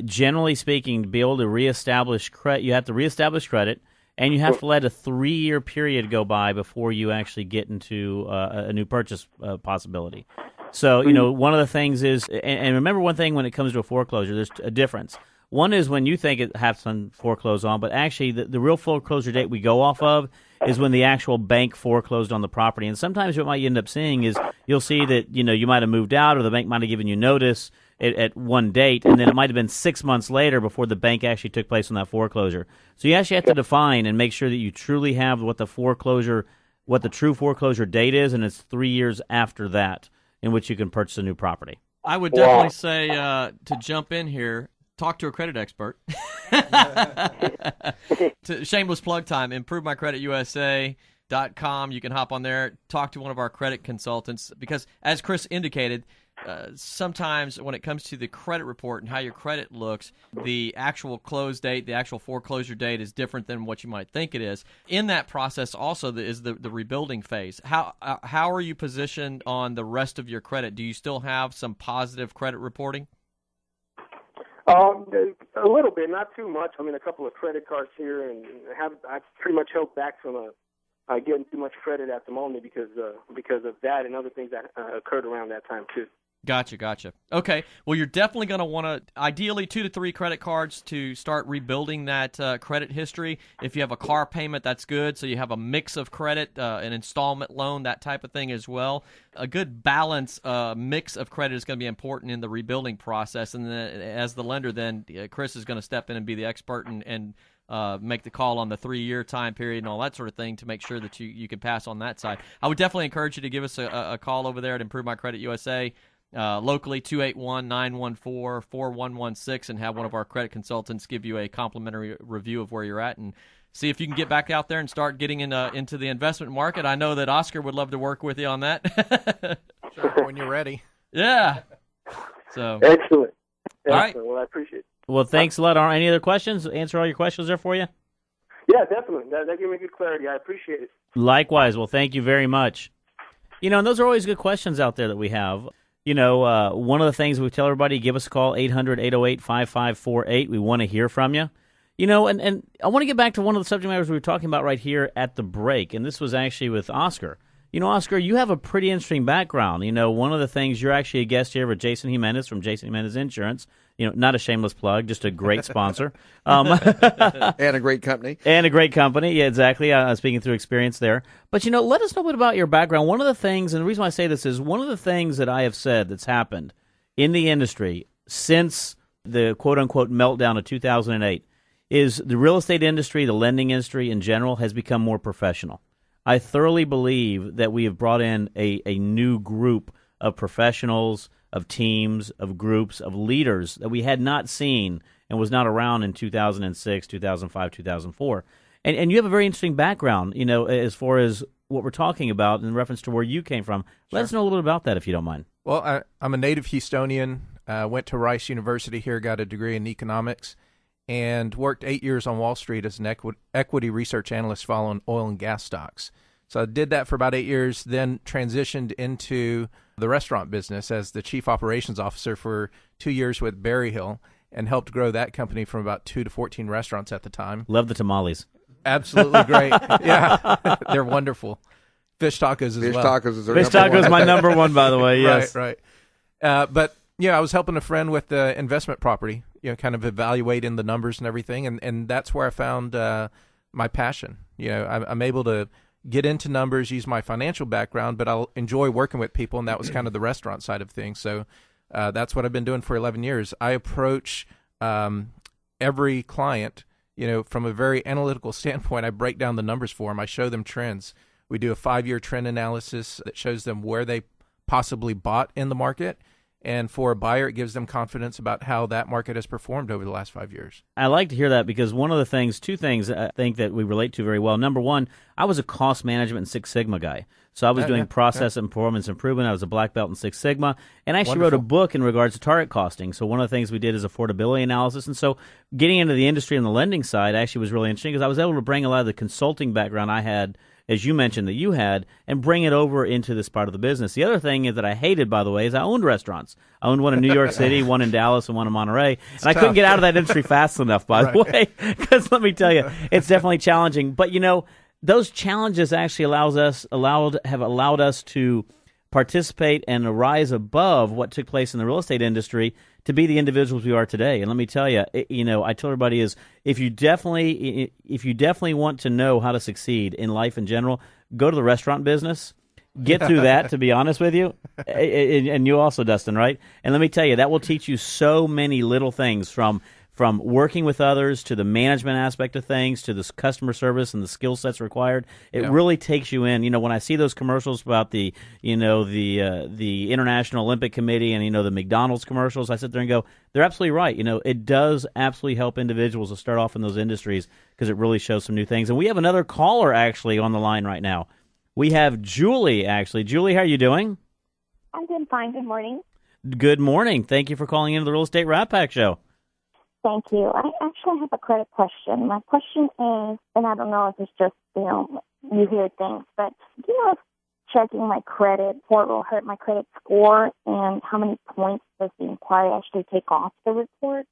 Speaker 4: Generally speaking, to be able to reestablish credit, you have to reestablish credit, and you have to let a 3-year period go by before you actually get into a new purchase possibility. So, one of the things is, and remember one thing when it comes to a foreclosure, there's a difference. One is when you think it has been foreclosed on, but actually the real foreclosure date we go off of is when the actual bank foreclosed on the property. And sometimes what might end up seeing is you'll see that, you might have moved out or the bank might have given you notice at one date, and then it might have been 6 months later before the bank actually took place on that foreclosure. So you actually have to define and make sure that you truly have what the true foreclosure date is, and it's 3 years after that in which you can purchase a new property.
Speaker 5: I would definitely say to jump in here, talk to a credit expert. Shameless plug time, ImproveMyCreditUSA.com. You can hop on there, talk to one of our credit consultants, because as Chris indicated, sometimes when it comes to the credit report and how your credit looks, the actual close date, the actual foreclosure date is different than what you might think it is. In that process also is the rebuilding phase. How are you positioned on the rest of your credit? Do you still have some positive credit reporting?
Speaker 12: A little bit, not too much. I mean, a couple of credit cards here, and I pretty much held back from getting too much credit at the moment because of that and other things that occurred around that time too.
Speaker 5: Gotcha. Okay. Well, you're definitely going to want to, ideally, 2 to 3 credit cards to start rebuilding that credit history. If you have a car payment, that's good. So you have a mix of credit, an installment loan, that type of thing as well. A good balance mix of credit is going to be important in the rebuilding process. And then, as the lender, then Chris is going to step in and be the expert and make the call on the 3-year time period and all that sort of thing to make sure that you can pass on that side. I would definitely encourage you to give us a call over there at Improve My Credit USA. Locally, 281-914-4116, and have one of our credit consultants give you a complimentary review of where you're at and see if you can get back out there and start getting into the investment market. I know that Oscar would love to work with you on that.
Speaker 10: Sure, when you're ready.
Speaker 5: Yeah. So
Speaker 12: Excellent.
Speaker 5: All right.
Speaker 12: Well, I appreciate it.
Speaker 4: Well, thanks a lot. Any other questions? Answer all your questions there for you?
Speaker 12: Yeah, definitely. That gave me good clarity. I appreciate it.
Speaker 4: Likewise. Well, thank you very much. And those are always good questions out there that we have. One of the things we tell everybody, give us a call, 800-808-5548. We want to hear from you. And I want to get back to one of the subject matters we were talking about right here at the break, and this was actually with Oscar. Oscar, you have a pretty interesting background. One of the things, you're actually a guest here with Jason Jimenez from Jason Jimenez Insurance. Not a shameless plug, just a great sponsor.
Speaker 3: And a great company.
Speaker 4: Yeah, exactly. Speaking through experience there. But, let us know a bit about your background. One of the things, and the reason why I say this is, one of the things that I have said that's happened in the industry since the quote-unquote meltdown of 2008 is the real estate industry, the lending industry in general, has become more professional. I thoroughly believe that we have brought in a new group of professionals, of teams, of groups, of leaders that we had not seen and was not around in 2006, 2005, 2004. And you have a very interesting background, as far as what we're talking about in reference to where you came from. Let us know a little bit about that, if you don't mind.
Speaker 10: Well, I'm a native Houstonian, went to Rice University here, got a degree in economics, and worked 8 years on Wall Street as an equity research analyst following oil and gas stocks. So I did that for about 8 years, then transitioned into the restaurant business as the chief operations officer for 2 years with Berryhill, and helped grow that company from about 2 to 14 restaurants at the time.
Speaker 4: Love the tamales.
Speaker 10: Absolutely great. Yeah, they're wonderful. Fish tacos as well.
Speaker 4: Fish tacos is my number one, by the way. Yes,
Speaker 10: right. But I was helping a friend with the investment property, kind of evaluating the numbers and everything, and that's where I found my passion. I'm able to get into numbers, use my financial background, but I'll enjoy working with people, and that was kind of the restaurant side of things. So that's what I've been doing for 11 years. I approach every client, from a very analytical standpoint. I break down the numbers for them. I show them trends. We do a 5-year trend analysis that shows them where they possibly bought in the market. And for a buyer, it gives them confidence about how that market has performed over the last 5 years.
Speaker 4: I like to hear that because one of the things, 2 things I think that we relate to very well. Number one, I was a cost management and Six Sigma guy. So I was doing process and performance improvement. I was a black belt in Six Sigma. And I actually wrote a book in regards to target costing. So one of the things we did is affordability analysis. And so getting into the industry on the lending side actually was really interesting because I was able to bring a lot of the consulting background I had, as you mentioned, that you had, and bring it over into this part of the business. The other thing is that I hated, by the way, is I owned restaurants. I owned one in New York City, one in Dallas, and one in Monterey. And I couldn't get out of that industry fast enough, by the way, because let me tell you, it's definitely challenging. But, those challenges actually have allowed us to participate and rise above what took place in the real estate industry to be the individuals we are today. And let me tell you, I tell everybody is if you definitely want to know how to succeed in life in general, go to the restaurant business. Get through that, to be honest with you, and you also, Dustin, right? And let me tell you, that will teach you so many little things from from working with others to the management aspect of things to the customer service and the skill sets required. It really takes you in. When I see those commercials about the International Olympic Committee and, the McDonald's commercials, I sit there and go, they're absolutely right. It does absolutely help individuals to start off in those industries because it really shows some new things. And we have another caller actually on the line right now. We have Julie, actually. Julie, how are you doing?
Speaker 13: I'm doing fine. Good morning.
Speaker 4: Good morning. Thank you for calling into the Real Estate Rat Pack Show.
Speaker 13: Thank you. I actually have a credit question. My question is, and I don't know if it's just, you hear things, but do you know if checking my credit report will hurt my credit score, and how many points does the inquiry actually take off the report?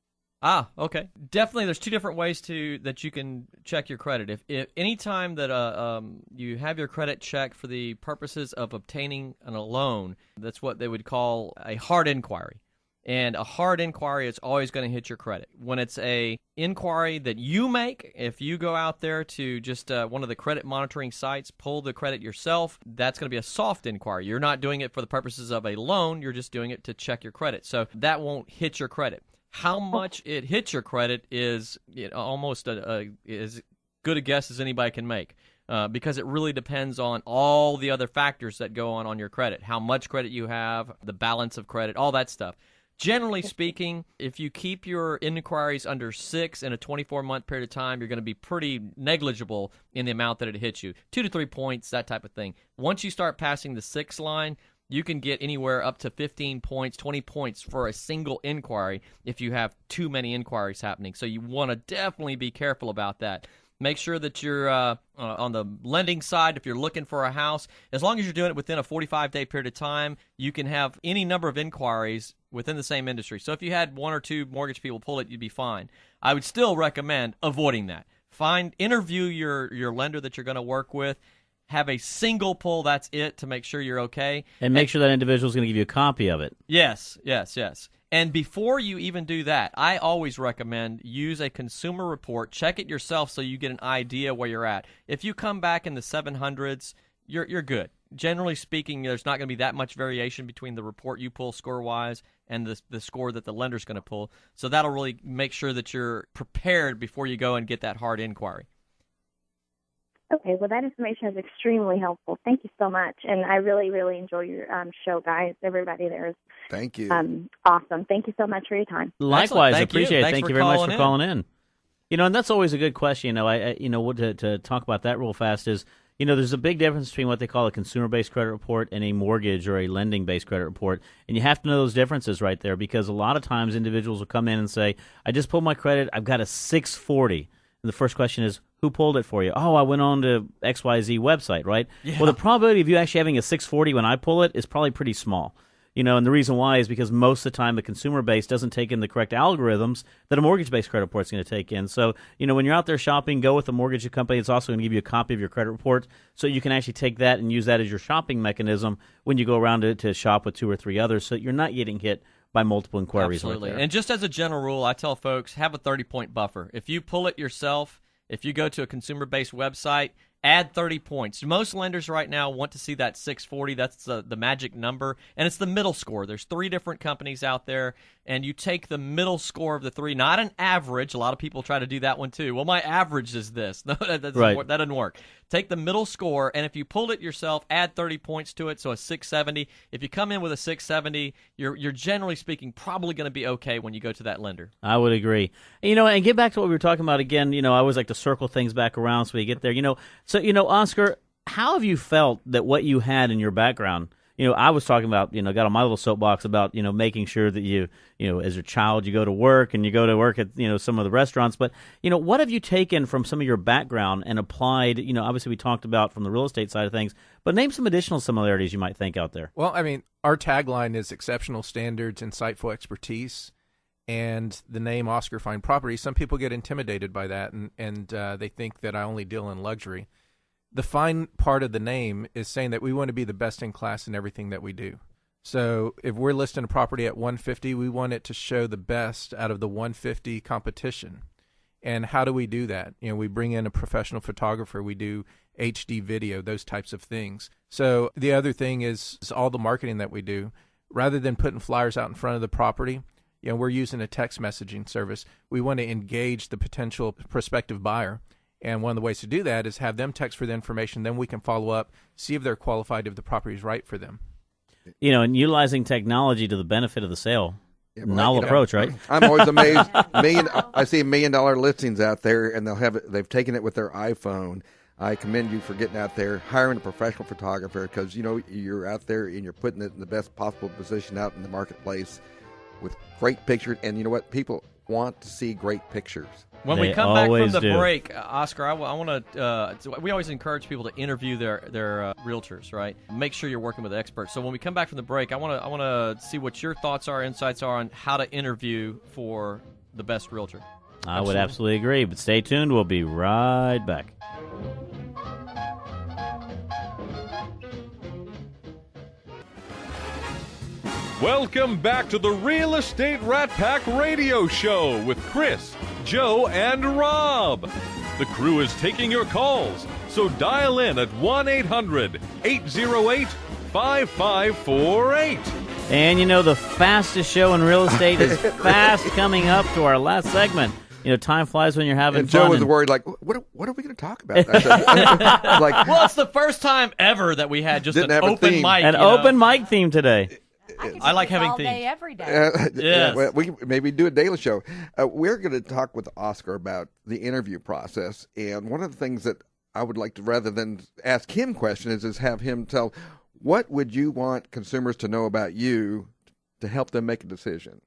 Speaker 5: Okay. Definitely, there's two different ways that you can check your credit. If any time that you have your credit checked for the purposes of obtaining a loan, that's what they would call a hard inquiry. And a hard inquiry is always going to hit your credit. When it's a inquiry that you make, if you go out there to just one of the credit monitoring sites, pull the credit yourself, that's going to be a soft inquiry. You're not doing it for the purposes of a loan. You're just doing it to check your credit. So that won't hit your credit. How much it hits your credit is almost as good a guess as anybody can make. Because it really depends on all the other factors that go on your credit. How much credit you have, the balance of credit, all that stuff. Generally speaking, if you keep your inquiries under 6 in a 24-month period of time, you're going to be pretty negligible in the amount that it hits you. 2 to 3 points, that type of thing. Once you start passing the 6 line, you can get anywhere up to 15 points, 20 points for a single inquiry if you have too many inquiries happening. So you want to definitely be careful about that. Make sure that you're on the lending side. If you're looking for a house, as long as you're doing it within a 45-day period of time, you can have any number of inquiries within the same industry. So if you had 1 or 2 mortgage people pull it, you'd be fine. I would still recommend avoiding that. Interview your lender that you're going to work with. Have a single pull, that's it, to make sure you're okay.
Speaker 4: And make sure that individual is going to give you a copy of it.
Speaker 5: Yes. And before you even do that, I always recommend use a consumer report. Check it yourself so you get an idea where you're at. If you come back in the 700s, you're good. Generally speaking, there's not going to be that much variation between the report you pull score-wise and the score that the lender's going to pull. So that'll really make sure that you're prepared before you go and get that hard inquiry.
Speaker 13: Okay, well, that information is extremely helpful. Thank you so much. And I really, really enjoy your show, guys. Everybody there is
Speaker 3: Thank you.
Speaker 13: Awesome. Thank you so much for your time.
Speaker 4: Likewise, appreciate it. Thank you very much for calling in. And that's always a good question. To talk about that real fast is, there's a big difference between what they call a consumer-based credit report and a mortgage or a lending-based credit report. And you have to know those differences right there because a lot of times individuals will come in and say, I just pulled my credit, I've got a 640. And the first question is, who pulled it for you? Oh, I went on to XYZ website, right? Yeah. Well, the probability of you actually having a 640 when I pull it is probably pretty small. And the reason why is because most of the time the consumer base doesn't take in the correct algorithms that a mortgage-based credit report is going to take in. So, when you're out there shopping, go with a mortgage company. It's also going to give you a copy of your credit report so you can actually take that and use that as your shopping mechanism when you go around to shop with 2 or 3 others so you're not getting hit by multiple inquiries.
Speaker 5: Absolutely.
Speaker 4: Right there.
Speaker 5: And just as a general rule, I tell folks, have a 30-point buffer. If you pull it yourself, if you go to a consumer-based website, add 30 points. Most lenders right now want to see that 640. That's the magic number, and it's the middle score. There's 3 different companies out there, and you take the middle score of the 3, not an average. A lot of people try to do that one too. Well, my average is this. No, that doesn't work. Take the middle score, and if you pulled it yourself, add 30 points to it, so a 670. If you come in with a 670, you're generally speaking probably going to be okay when you go to that lender.
Speaker 4: I would agree. And get back to what we were talking about again. I always like to circle things back around so we get there. So, Oscar, how have you felt that what you had in your background, I was talking about, got on my little soapbox about, making sure that you, as a child, you go to work and you go to work at, some of the restaurants. But, what have you taken from some of your background and applied, obviously we talked about from the real estate side of things, but name some additional similarities you might think out there.
Speaker 10: Well, our tagline is exceptional standards, insightful expertise. And the name Oscar Fine Property, some people get intimidated by that and they think that I only deal in luxury. The fine part of the name is saying that we want to be the best in class in everything that we do. So if we're listing a property at 150, we want it to show the best out of the 150 competition. And how do we do that? We bring in a professional photographer. We do HD video, those types of things. So the other thing is all the marketing that we do. Rather than putting flyers out in front of the property, we're using a text messaging service. We want to engage the potential prospective buyer. And one of the ways to do that is have them text for the information. Then we can follow up, see if they're qualified, if the property is right for them.
Speaker 4: And utilizing technology to the benefit of the sale.
Speaker 3: Yeah,
Speaker 4: Novel approach, right?
Speaker 3: I'm always amazed. I see $1 million listings out there, and they've taken it with their iPhone. I commend you for getting out there, hiring a professional photographer, because you're out there and you're putting it in the best possible position out in the marketplace with great pictures. And you know what? People want to see great pictures.
Speaker 5: When we come back from the break, Oscar, I want to. We always encourage people to interview their realtors, right? Make sure you're working with experts. So when we come back from the break, I want to see what your thoughts are, insights are on how to interview for the best realtor.
Speaker 4: I would absolutely agree, but stay tuned. We'll be right back.
Speaker 1: Welcome back to the Real Estate Rat Pack Radio Show with Chris, Joe, and Rob. The crew is taking your calls, so dial in at 1-800-808-5548.
Speaker 4: And the fastest show in real estate is fast coming up to our last segment. Time flies when you're having
Speaker 3: and
Speaker 4: fun.
Speaker 3: Joe was worried, like, what are we going to talk about? I said, like,
Speaker 5: well, it's the first time ever that we had just an open mic.
Speaker 4: An open mic theme today.
Speaker 5: I like having
Speaker 6: all
Speaker 5: themes.
Speaker 6: day, every day.
Speaker 5: Yes.
Speaker 3: Well, we maybe do a daily show. We're going to talk with Oscar about the interview process, and one of the things that I would like to, rather than ask him questions, is have him tell, what would you want consumers to know about you to help them make a decision?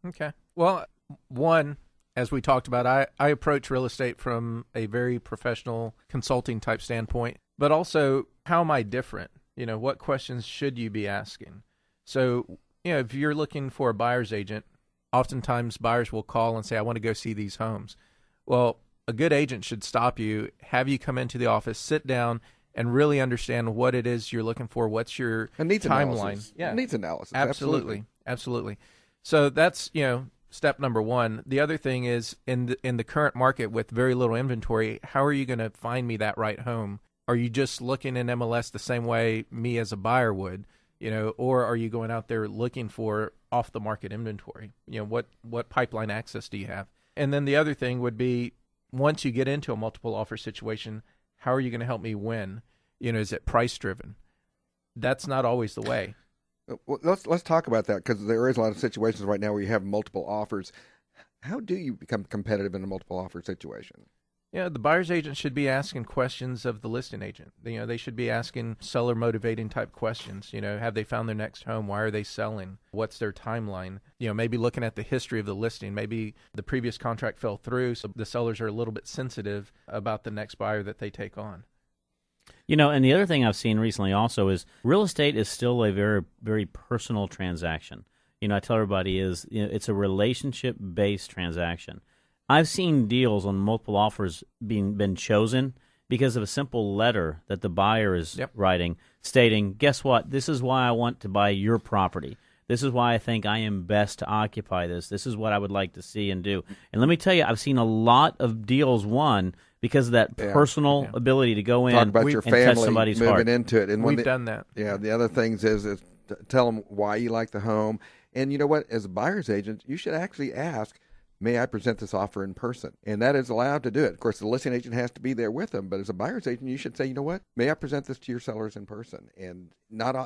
Speaker 10: Okay. Well, one, as we talked about, I approach real estate from a very professional consulting type standpoint, but also, how am I different? What questions should you be asking? So, if you're looking for a buyer's agent, oftentimes buyers will call and say, I want to go see these homes. Well, a good agent should stop you, have you come into the office, sit down, and really understand what it is you're looking for. What's your
Speaker 3: needs
Speaker 10: timeline?
Speaker 3: Analysis. Yeah, needs analysis.
Speaker 10: Absolutely. So that's step number one. The other thing is in the current market with very little inventory, how are you going to find me that right home? Are you just looking in MLS the same way me as a buyer would? Or are you going out there looking for off the market inventory? What pipeline access do you have? And then the other thing would be, once you get into a multiple offer situation, how are you going to help me win? Is it price driven? That's not always the way.
Speaker 3: Well, let's talk about that, because there is a lot of situations right now where you have multiple offers. How do you become competitive in a multiple offer situation?
Speaker 10: The buyer's agent should be asking questions of the listing agent. They should be asking seller motivating type questions. Have they found their next home? Why are they selling? What's their timeline? Maybe looking at the history of the listing. Maybe the previous contract fell through, so the sellers are a little bit sensitive about the next buyer that they take on.
Speaker 4: And the other thing I've seen recently also is real estate is still a very, very personal transaction. I tell everybody it's a relationship-based transaction. I've seen deals on multiple offers been chosen because of a simple letter that the buyer is writing stating, guess what, this is why I want to buy your property. This is why I think I am best to occupy this. This is what I would like to see and do. And let me tell you, I've seen a lot of deals won because of that personal ability to go in
Speaker 3: Talk about your family,
Speaker 4: touch somebody's
Speaker 3: moving
Speaker 4: heart.
Speaker 3: into it. And
Speaker 10: we've done that.
Speaker 3: Yeah, the other things is tell them why you like the home. And you know what? As a buyer's agent, you should actually ask, may I present this offer in person? And that is allowed to do it. Of course, the listing agent has to be there with them, but as a buyer's agent, you should say, you know what, may I present this to your sellers in person? And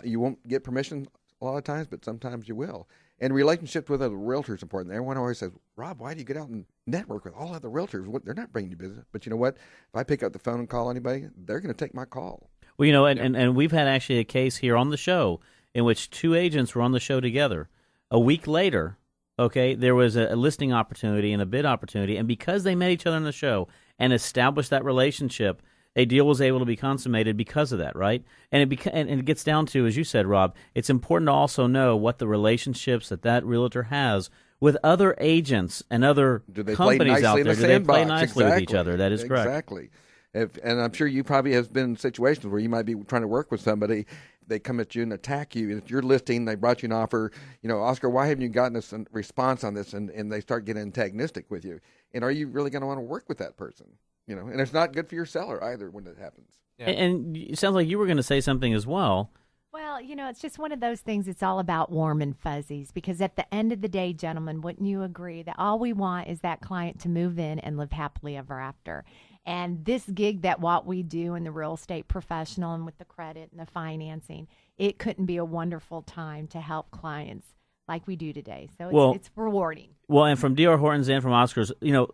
Speaker 3: you won't get permission a lot of times, but sometimes you will. And relationships with other realtors is important. Everyone always says, Rob, why do you get out and network with all other realtors? They're not bringing you business. But you know what? If I pick up the phone and call anybody, they're going to take my call.
Speaker 4: Well, and we've had actually a case here on the show in which two agents were on the show together. A week later, there was a listing opportunity and a bid opportunity, and because they met each other on the show and established that relationship, a deal was able to be consummated because of that, right? And it gets down to, as you said, Rob, it's important to also know what the relationships that realtor has with other agents and other companies out there. Do they play nicely with each other? That is correct.
Speaker 3: Exactly. And I'm sure you probably have been in situations where you might be trying to work with somebody, they come at you and attack you. If you're listing, they brought you an offer, Oscar, why haven't you gotten us a response on this? And they start getting antagonistic with you. And are you really going to want to work with that person? And it's not good for your seller either when it happens.
Speaker 4: Yeah. And it sounds like you were going to say something as well.
Speaker 6: Well, it's just one of those things. It's all about warm and fuzzies because at the end of the day, gentlemen, wouldn't you agree that all we want is that client to move in and live happily ever after? And this gig that what we do in the real estate professional and with the credit and the financing, it couldn't be a wonderful time to help clients like we do today. So it's rewarding.
Speaker 4: Well, and from D.R. Horton's and from Oscar's,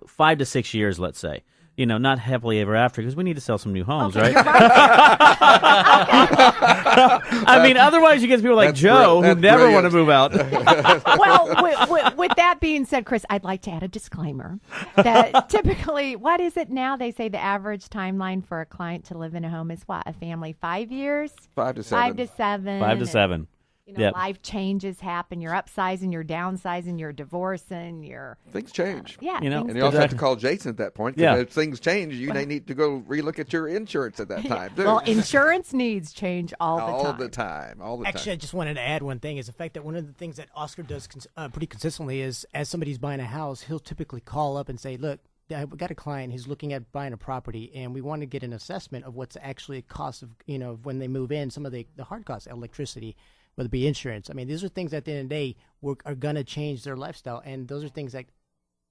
Speaker 4: 5 to 6 years, let's say. Not happily ever after, because we need to sell some new homes, right? I mean, otherwise you get people like Joe who never want to move out.
Speaker 6: Well, with that being said, Chris, I'd like to add a disclaimer that typically, what is it now? They say the average timeline for a client to live in a home is what? A family, 5 years?
Speaker 3: 5 to 7.
Speaker 6: 5 to 7.
Speaker 4: 5 to 7.
Speaker 6: Life changes happen. You're upsizing, you're downsizing, you're divorcing,
Speaker 3: things change.
Speaker 6: Yeah.
Speaker 3: And you also have to call Jason at that point. Because if things change, you may need to go relook at your insurance at that time, too.
Speaker 6: Well, insurance needs change all the time.
Speaker 9: Actually, I just wanted to add one thing is the fact that one of the things that Oscar does pretty consistently is as somebody's buying a house, he'll typically call up and say, look, I've got a client who's looking at buying a property, and we want to get an assessment of what's actually a cost of, when they move in, some of the hard costs, electricity, whether it be insurance. I mean, these are things at the end of the day are going to change their lifestyle, and those are things that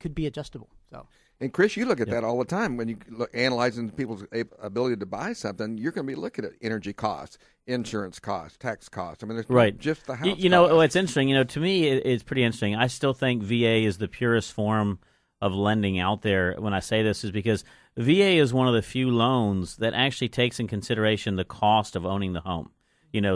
Speaker 9: could be adjustable. So,
Speaker 3: and Chris, you look at that all the time when you look analyzing people's ability to buy something. You're going to be looking at energy costs, insurance costs, tax costs. I mean, there's not just the house.
Speaker 4: What's interesting. To me, it's pretty interesting. I still think VA is the purest form of lending out there. When I say this, is because VA is one of the few loans that actually takes in consideration the cost of owning the home.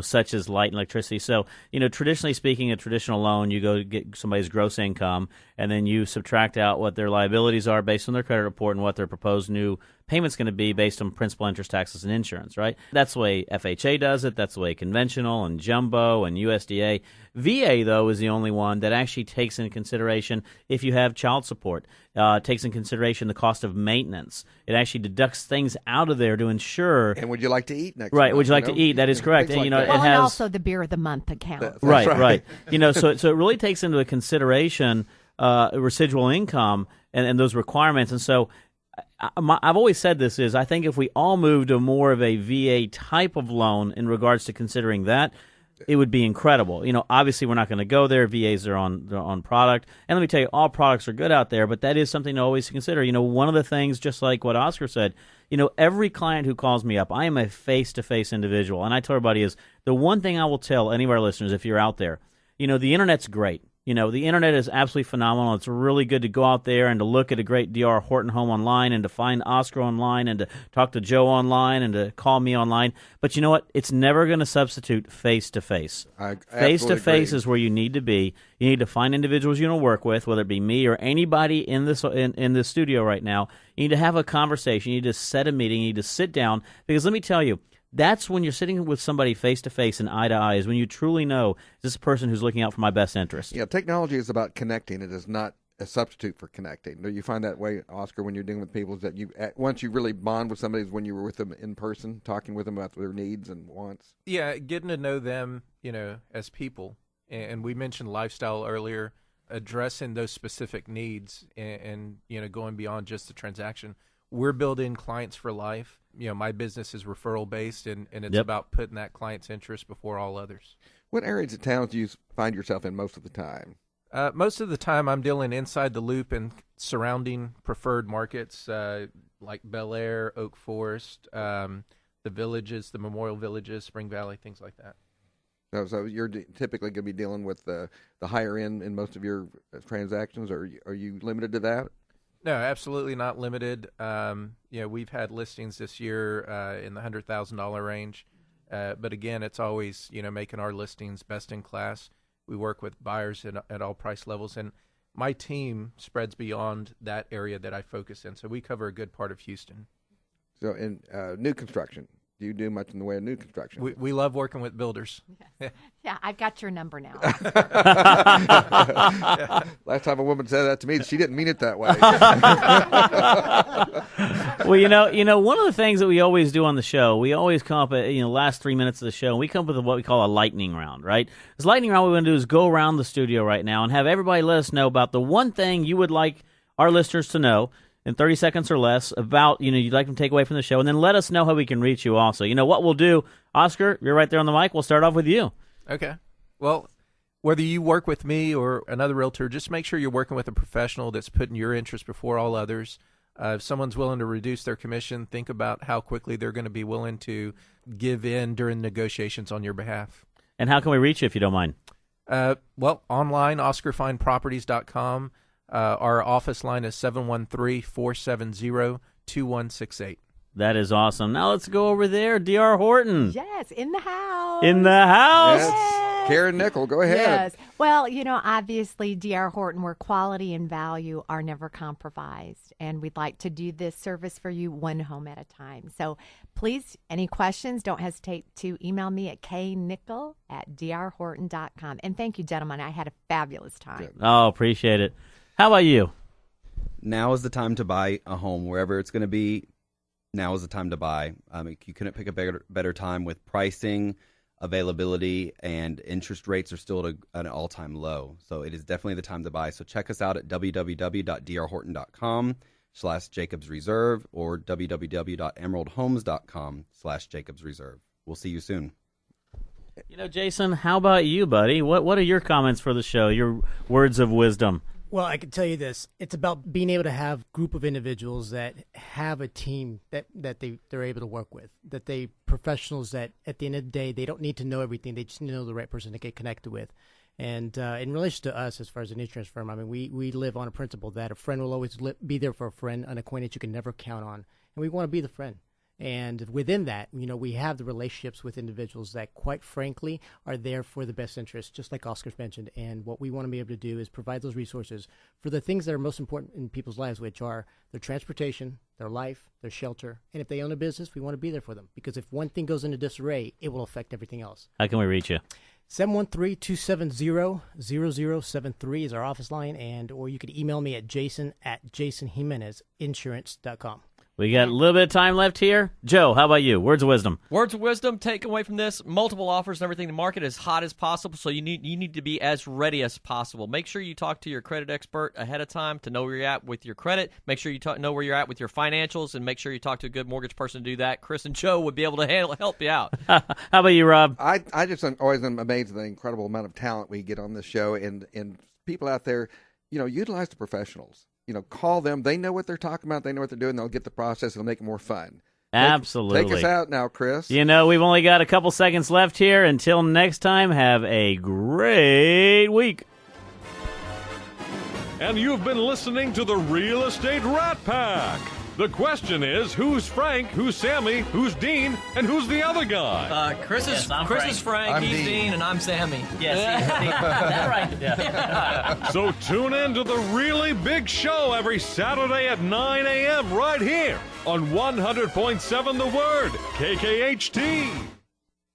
Speaker 4: Such as light and electricity. So, traditionally speaking, a traditional loan, you go get somebody's gross income, and then you subtract out what their liabilities are based on their credit report and what their proposed new payment's going to be based on principal, interest, taxes, and insurance, right? That's the way FHA does it. That's the way conventional and jumbo and USDA. VA, though, is the only one that actually takes into consideration if you have child support, takes into consideration the cost of maintenance. It actually deducts things out of there to ensure.
Speaker 3: And would you like to eat next
Speaker 4: Right,
Speaker 3: month,
Speaker 4: would you like to eat? That is correct. And,
Speaker 6: and also the beer of the month account.
Speaker 4: Right. So it really takes into consideration residual income and those requirements. And so I've always said this is I think if we all moved to more of a VA type of loan in regards to considering that, it would be incredible. Obviously we're not going to go there. VAs are on product. And let me tell you, all products are good out there, but that is something to always consider. One of the things, just like what Oscar said, every client who calls me up, I am a face-to-face individual. And I tell everybody is the one thing I will tell any of our listeners, if you're out there, the internet's great. The internet is absolutely phenomenal. It's really good to go out there and to look at a great D.R. Horton home online and to find Oscar online and to talk to Joe online and to call me online. But you know what? It's never going to substitute face-to-face. Face-to-face is where you need to be. You need to find individuals you want to work with, whether it be me or anybody in this studio right now. You need to have a conversation. You need to set a meeting. You need to sit down. Because let me tell you, that's when you're sitting with somebody face-to-face and eye-to-eye is when you truly know, is this a person who's looking out for my best interest?
Speaker 3: Yeah, technology is about connecting. It is not a substitute for connecting. Do you find that way, Oscar, when you're dealing with people, is that once you really bond with somebody is when you were with them in person, talking with them about their needs and wants?
Speaker 10: Yeah, getting to know them, as people. And we mentioned lifestyle earlier, addressing those specific needs and going beyond just the transaction. We're building clients for life. My business is referral based, and it's about putting that client's interest before all others.
Speaker 3: What areas of town do you find yourself in most of the time?
Speaker 10: Most of the time, I'm dealing inside the loop and surrounding preferred markets like Bel Air, Oak Forest, the villages, the Memorial Villages, Spring Valley, things like that.
Speaker 3: So you're typically going to be dealing with the higher end in most of your transactions, or are you limited to that?
Speaker 10: No, absolutely not limited. We've had listings this year in the $100,000 range. But again, it's always, making our listings best in class. We work with buyers at all price levels. And my team spreads beyond that area that I focus in. So we cover a good part of Houston.
Speaker 3: So in new construction, do you do much in the way of new construction?
Speaker 10: We love working with builders.
Speaker 6: Yeah, I've got your number now.
Speaker 3: Last time a woman said that to me, she didn't mean it that way.
Speaker 4: Well, one of the things that we always do on the show, we always come up at last 3 minutes of the show, and we come up with what we call a lightning round, right? This lightning round, what we're going to do is go around the studio right now and have everybody let us know about the one thing you would like our listeners to know. in 30 seconds or less about, you'd like to take away from the show, and then let us know how we can reach you also. You know what we'll do, Oscar, you're right there on the mic. We'll start off with you.
Speaker 10: Okay. Well, whether you work with me or another realtor, just make sure you're working with a professional that's putting your interest before all others. If someone's willing to reduce their commission, think about how quickly they're going to be willing to give in during negotiations on your behalf.
Speaker 4: And how can we reach you if you don't mind?
Speaker 10: Well, online, OscarFineProperties.com. Our office line is 713-470-2168.
Speaker 4: That is awesome. Now let's go over there. D.R. Horton.
Speaker 6: Yes, in the house.
Speaker 4: In the house.
Speaker 3: Yes. Karen Nickel, go ahead.
Speaker 6: Yes. Well, obviously, D.R. Horton, where quality and value are never compromised. And we'd like to do this service for you one home at a time. So please, any questions, don't hesitate to email me at knickel@drhorton.com. And thank you, gentlemen. I had a fabulous time.
Speaker 3: Good.
Speaker 4: Oh, appreciate it. How about you?
Speaker 7: Now is the time to buy a home, wherever it's going to be. Now is the time to buy. You couldn't pick a better time with pricing, availability, and interest rates are still at an all-time low. So it is definitely the time to buy. So check us out at www.drhorton.com/JacobsReserve or www.emeraldhomes.com/JacobsReserve. We'll see you soon.
Speaker 4: Jason, how about you, buddy? What are your comments for the show, your words of wisdom?
Speaker 9: Well, I can tell you this. It's about being able to have a group of individuals that have a team that they're able to work with, professionals that at the end of the day, they don't need to know everything. They just need to know the right person to get connected with. And in relation to us, as far as an insurance firm, I mean, we live on a principle that a friend will always be there for a friend, an acquaintance you can never count on. And we want to be the friend. And within that, we have the relationships with individuals that, quite frankly, are there for the best interest, just like Oscar's mentioned. And what we want to be able to do is provide those resources for the things that are most important in people's lives, which are their transportation, their life, their shelter. And if they own a business, we want to be there for them. Because if one thing goes into disarray, it will affect everything else.
Speaker 4: How can we reach you?
Speaker 9: 713-270-0073 is our office line, or you could email me at jason@jasonjimenez.insurance.com.
Speaker 4: We got a little bit of time left here. Joe, how about you? Words of wisdom.
Speaker 5: Words of wisdom, take away from this, multiple offers and everything. The market is hot as possible, so you need to be as ready as possible. Make sure you talk to your credit expert ahead of time to know where you're at with your credit. Make sure you know where you're at with your financials, and make sure you talk to a good mortgage person to do that. Chris and Joe would be able to help you out.
Speaker 4: How about you, Rob?
Speaker 3: I just always am amazed at the incredible amount of talent we get on this show, and people out there, utilize the professionals. Call them. They know what they're talking about. They know what they're doing. They'll get the process. It'll make it more fun.
Speaker 4: Absolutely.
Speaker 3: Take us out now, Chris.
Speaker 4: We've only got a couple seconds left here. Until next time, have a great week.
Speaker 1: And you've been listening to the Real Estate Rat Pack. The question is, who's Frank, who's Sammy, who's Dean, and who's the other guy?
Speaker 5: Chris is Frank,
Speaker 7: I'm
Speaker 5: he's
Speaker 7: Dean.
Speaker 5: and I'm Sammy.
Speaker 2: Yes, that's right. Yeah.
Speaker 1: So tune in to the really big show every Saturday at 9 a.m. right here on 100.7 The Word, KKHT.